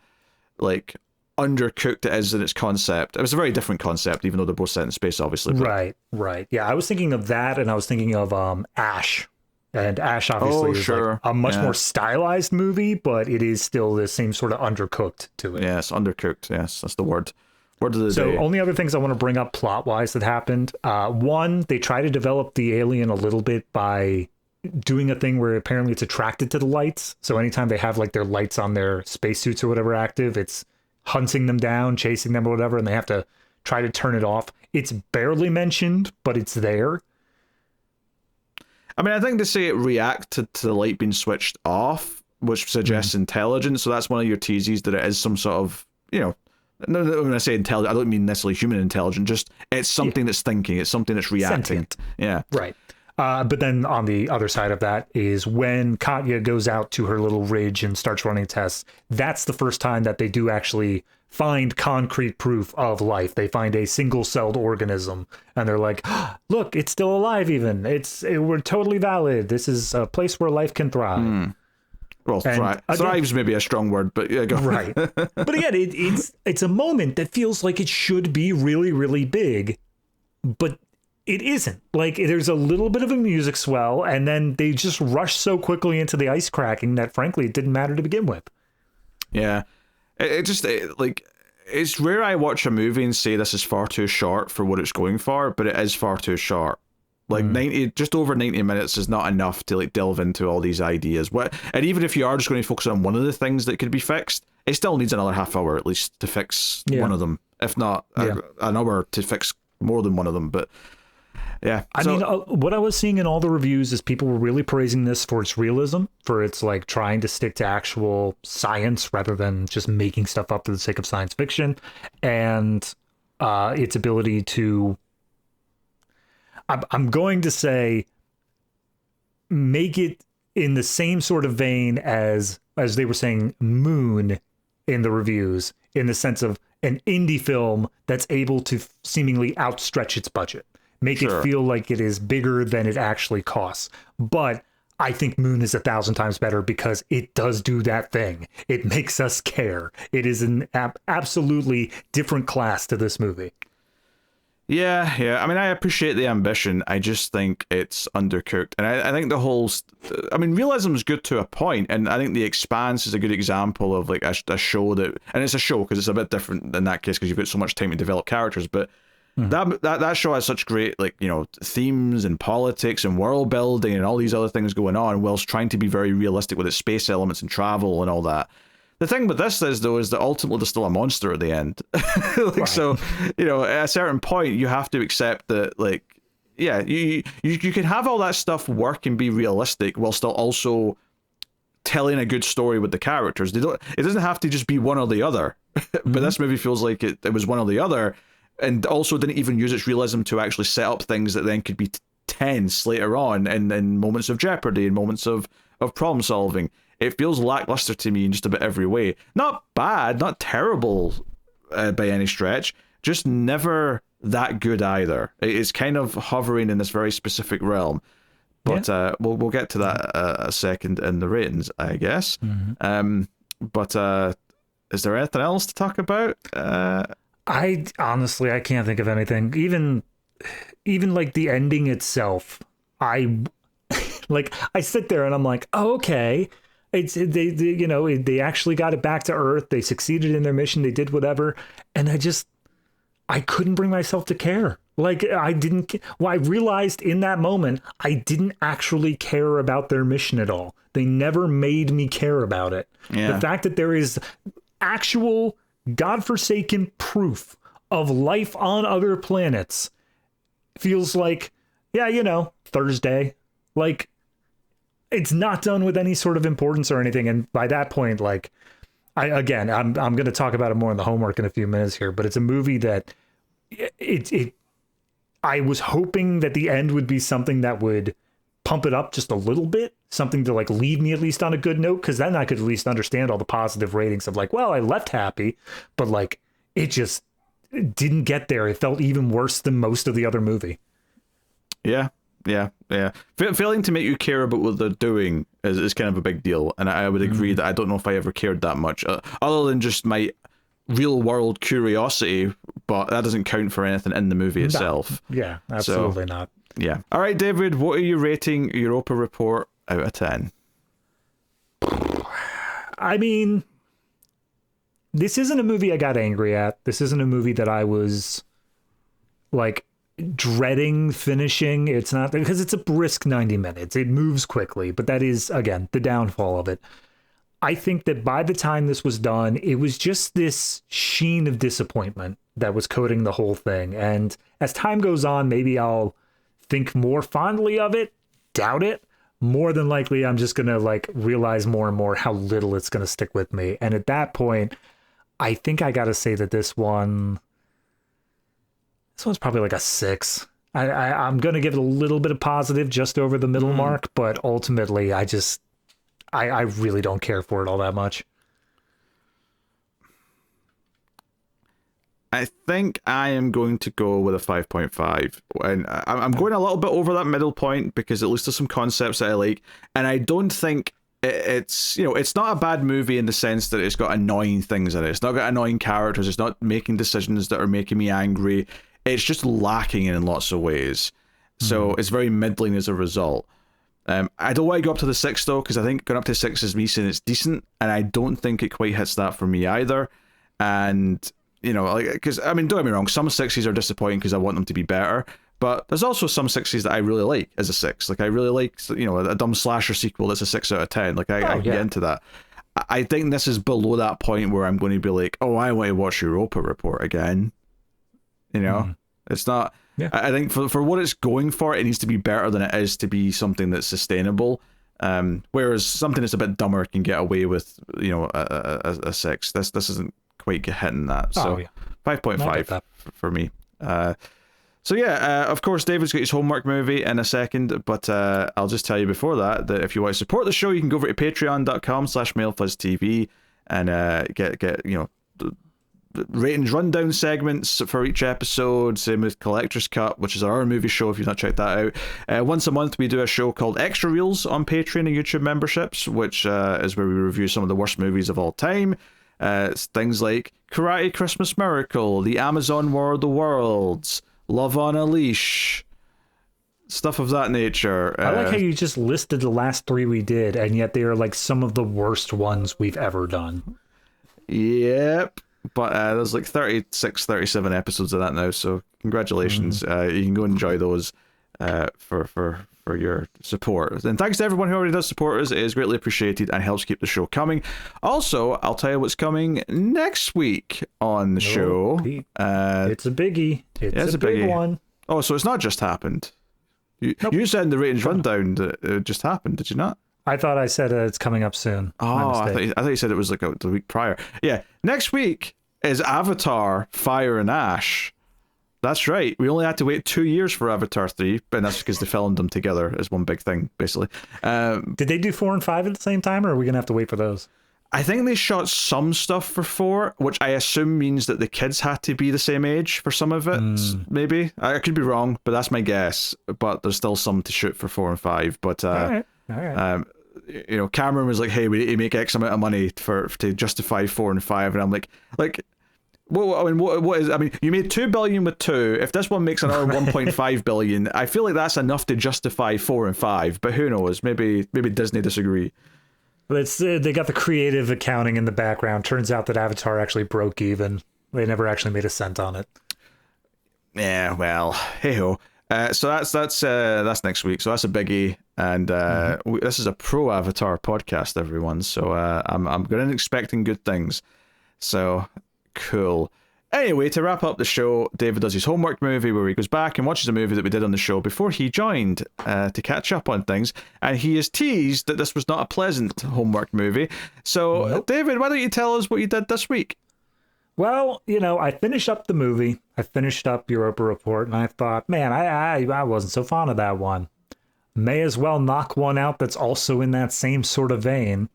like undercooked it is in its concept. It was a very different concept, even though they're both set in space, obviously. But... Right. Yeah, I was thinking of that, and I was thinking of Ash And Ash obviously is like a much more stylized movie, but it is still the same sort of undercooked to it. Yes, undercooked. Yes, that's the word. Word of the day. So only other things I want to bring up plot-wise that happened. One, they try to develop the alien a little bit by doing a thing where apparently it's attracted to the lights. So anytime they have like their lights on their spacesuits or whatever active, it's hunting them down, chasing them or whatever, and they have to try to turn it off. It's barely mentioned, but it's there. I mean, I think they say it reacted to the light being switched off, which suggests intelligence. So that's one of your teases that it is some sort of, when I say intelligent, I don't mean necessarily human intelligence, just it's something that's thinking, it's something that's reacting. Sentient. Yeah. Right. But then on the other side of that is when Katya goes out to her little ridge and starts running tests, that's the first time that they do actually find concrete proof of life. They find a single-celled organism, and they're like, look, it's still alive even. We're totally valid. This is a place where life can thrive. Well, thrive's maybe a strong word, but yeah, go. Right. But again, it's a moment that feels like it should be really, really big, but it isn't. Like, there's a little bit of a music swell, and then they just rush so quickly into the ice cracking that, frankly, it didn't matter to begin with. Yeah. It's rare I watch a movie and say this is far too short for what it's going for, but it is far too short. Like 90, just over 90 minutes is not enough to like delve into all these ideas. And even if you are just going to focus on one of the things that could be fixed, it still needs another half hour at least to fix one of them, if not an hour to fix more than one of them. But yeah, I mean, what I was seeing in all the reviews is people were really praising this for its realism, for its like trying to stick to actual science rather than just making stuff up for the sake of science fiction, and its ability to, I'm going to say, make it in the same sort of vein as they were saying Moon in the reviews, in the sense of an indie film that's able to seemingly outstretch its budget. Make it feel like it is bigger than it actually costs. But I think Moon is 1,000 times better because it does do that thing. It makes us care. It is an absolutely different class to this movie. Yeah. I mean, I appreciate the ambition. I just think it's undercooked. And I think the whole... I mean, realism is good to a point, and I think The Expanse is a good example of like a show that... And it's a show because it's a bit different in that case because you've got so much time to develop characters, but that show has such great themes and politics and world building and all these other things going on, whilst trying to be very realistic with its space elements and travel and all that. The thing with this is that ultimately there's still a monster at the end. So, at a certain point you have to accept that you can have all that stuff work and be realistic while still also telling a good story with the characters. It doesn't have to just be one or the other. But this movie feels like it was one or the other. And also didn't even use its realism to actually set up things that then could be tense later on in moments of jeopardy and moments of problem solving. It feels lackluster to me in just about every way. Not bad, not terrible by any stretch, just never that good either. It's kind of hovering in this very specific realm. But we'll get to that a second in the ratings, I guess. But is there anything else to talk about? I can't think of anything. Even like the ending itself, I sit there and I'm like, oh, okay, it's they actually got it back to Earth. They succeeded in their mission. They did whatever, and I couldn't bring myself to care. Like I realized in that moment I didn't actually care about their mission at all. They never made me care about it. Yeah. The fact that there is actual godforsaken proof of life on other planets feels like, Thursday. Like, it's not done with any sort of importance or anything. And by that point, like, I'm going to talk about it more in the homework in a few minutes here, but it's a movie that I was hoping that the end would be something that would pump it up just a little bit, something to like leave me at least on a good note, because then I could at least understand all the positive ratings of like, well, I left happy, but like it just didn't get there. It felt even worse than most of the other movie. Yeah. Failing to make you care about what they're doing is kind of a big deal, and I would agree that I don't know if I ever cared that much, other than just my real world curiosity, but that doesn't count for anything in the movie itself. Yeah, absolutely not. Yeah. All right, David, what are you rating Europa Report out of 10? I mean, this isn't a movie I got angry at. This isn't a movie that I was like dreading finishing. It's not, because it's a brisk 90 minutes. It moves quickly, but that is, again, the downfall of it. I think that by the time this was done, it was just this sheen of disappointment that was coating the whole thing. And as time goes on, maybe I'll think more fondly of it. Doubt it. More than likely, I'm just going to like realize more and more how little it's going to stick with me. And at that point, I think I got to say that this one's probably like a 6. I'm going to give it a little bit of positive just over the middle mark, but ultimately I really don't care for it all that much. I think I am going to go with a 5.5. And I'm going a little bit over that middle point because at least there's some concepts that I like. And I don't think it's, you know, it's not a bad movie in the sense that it's got annoying things in it. It's not got annoying characters. It's not making decisions that are making me angry. It's just lacking in lots of ways. So it's very middling as a result. I don't want to go up to the 6 though, because I think going up to 6 is me saying it's decent, and I don't think it quite hits that for me either. And you know, like, because I mean, don't get me wrong, some 6s are disappointing because I want them to be better, but there's also some 6s that I really like as a 6. Like I really like, you know, a dumb slasher sequel that's a 6 out of 10. Like I can get into that. I think this is below that point where I'm going to be like, oh, I want to watch Europa Report again. You know, it's not. Yeah. I think for what it's going for, it needs to be better than it is to be something that's sustainable. Whereas something that's a bit dumber can get away with, you know, a 6. This isn't quite hitting that. So 5.5 for me. So yeah, of course, David's got his homework movie in a second, but I'll just tell you before that if you want to support the show, you can go over to patreon.com/MailFuzzTV and get you know, ratings rundown segments for each episode. Same with Collector's Cut, which is our movie show if you've not checked that out. Once a month we do a show called Extra Reels on Patreon and YouTube memberships, which is where we review some of the worst movies of all time. It's things like Karate Christmas Miracle, The Amazon War of the Worlds, Love on a Leash, stuff of that nature. I like how you just listed the last 3 we did, and yet they are like some of the worst ones we've ever done. Yep. But there's like 36, 37 episodes of that now, so congratulations. You can go enjoy those for your support. And thanks to everyone who already does support us. It is greatly appreciated and helps keep the show coming. Also, I'll tell you what's coming next week on the show. It's a biggie. It's a big one. Oh, so it's not just happened. You said in the ratings rundown that it just happened, did you not? I thought I said it's coming up soon. Oh, I thought you said it was like the week prior. Yeah, next week is Avatar: Fire and Ash. That's right. We only had to wait 2 years for Avatar 3, and that's because they filmed them together as one big thing, basically. Did they do 4 and 5 at the same time, or are we going to have to wait for those? I think they shot some stuff for 4, which I assume means that the kids had to be the same age for some of it, maybe. I could be wrong, but that's my guess. But there's still some to shoot for 4 and 5. But All right. you know, Cameron was like, "Hey, we need to make X amount of money to justify 4 and 5," and I'm like, well, I mean, what is? I mean, you made $2 billion with 2. If this one makes another 1.5 billion, I feel like that's enough to justify 4 and 5. But who knows? Maybe Disney disagree. It's they got the creative accounting in the background. Turns out that Avatar actually broke even. They never actually made a cent on it. Yeah, well, hey ho. So that's next week. So that's a biggie, and this is a pro Avatar podcast, everyone. So I'm going in expecting good things. So cool. Anyway, to wrap up the show, David does his homework movie where he goes back and watches a movie that we did on the show before he joined to catch up on things, and he has teased that this was not a pleasant homework movie. So, nope. David, why don't you tell us what you did this week? Well, you know, I finished up the movie. I finished up Europa Report, and I thought, man, I wasn't so fond of that one. May as well knock one out that's also in that same sort of vein,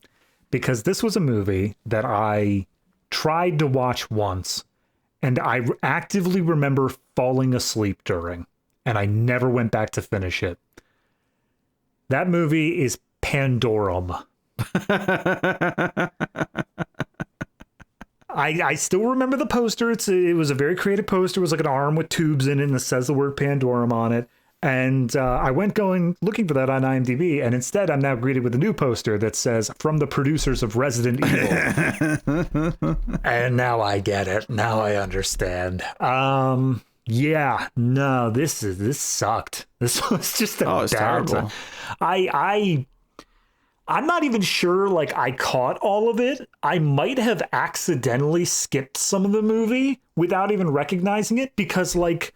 because this was a movie that I tried to watch once, and I actively remember falling asleep during, and I never went back to finish it. That movie is Pandorum. I still remember the poster. It was a very creative poster. It was like an arm with tubes in it, and it says the word Pandorum on it. And I went looking for that on IMDb, and instead I'm now greeted with a new poster that says, from the producers of Resident Evil. And now I get it. Now I understand. Yeah, no, this sucked. This was just a bad terrible. time. I'm not even sure, like, I caught all of it. I might have accidentally skipped some of the movie without even recognizing it, because, like,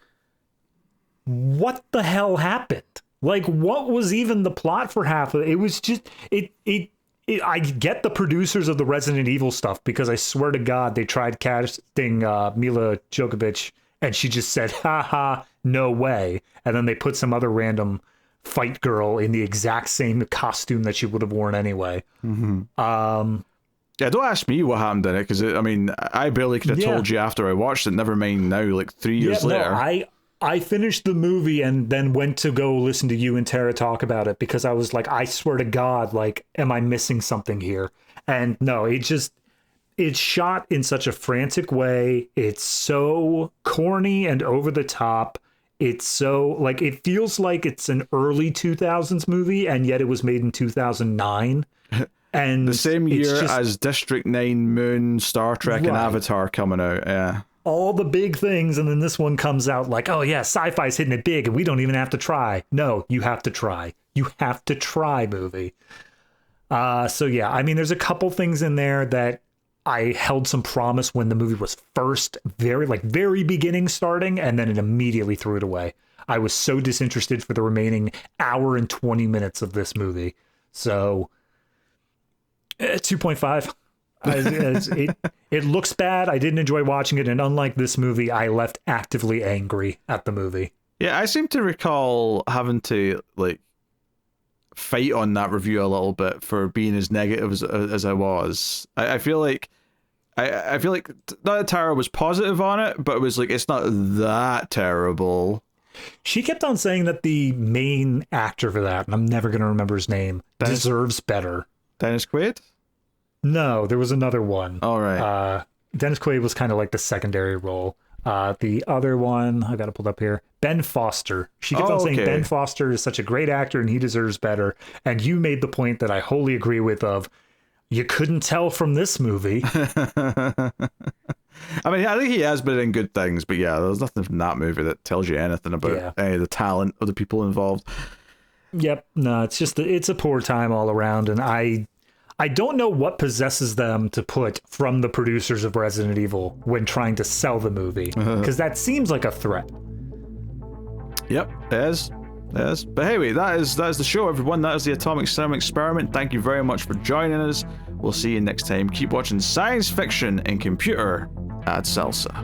what the hell happened? Like, what was even the plot for half of it? It was just, I get the producers of the Resident Evil stuff, because I swear to God, they tried casting Mila Djokovic, and she just said, haha, no way. And then they put some other random fight girl in the exact same costume that she would have worn anyway. Mm-hmm. Yeah, don't ask me what happened in it, because I mean, I barely could have told you after I watched it. Never mind now, like 3 years later. No, I finished the movie and then went to go listen to you and Tara talk about it, because I was like, I swear to God, like, am I missing something here? And no, it's shot in such a frantic way. It's so corny and over the top. It's so, like, it feels like it's an early 2000s movie, and yet it was made in 2009. And the same year as District 9, Moon, Star Trek, and Avatar coming out, yeah. All the big things, and then this one comes out like, oh yeah, sci-fi's hitting it big, and we don't even have to try. No, you have to try. You have to try, movie. So yeah, I mean, there's a couple things in there that I held some promise when the movie was first very beginning starting, and then it immediately threw it away. I was so disinterested for the remaining hour and 20 minutes of this movie. So 2.5. It looks bad. I didn't enjoy watching it, and unlike this movie, I left actively angry at the movie. Yeah, I seem to recall having to like fight on that review a little bit for being as negative as I was. I feel like I feel like not that Tara was positive on it, but it was like, it's not that terrible. She kept on saying that the main actor for that, and I'm never going to remember his name, deserves better. Dennis Quaid? No, there was another one. All right. Dennis Quaid was kind of like the secondary role. The other one, I got to pull it up here, Ben Foster. She kept on saying Ben Foster is such a great actor and he deserves better. And you made the point that I wholly agree with of, you couldn't tell from this movie. I mean, I think he has been in good things, but yeah, there's nothing from that movie that tells you anything about any of the talent of the people involved. Yep. No, it's just, it's a poor time all around. And I don't know what possesses them to put from the producers of Resident Evil when trying to sell the movie, because that seems like a threat. Yep, it is. But anyway, that is the show, everyone. That is the Atomic Cinema Experiment. Thank you very much for joining us. We'll see you next time. Keep watching science fiction and computer at Salsa.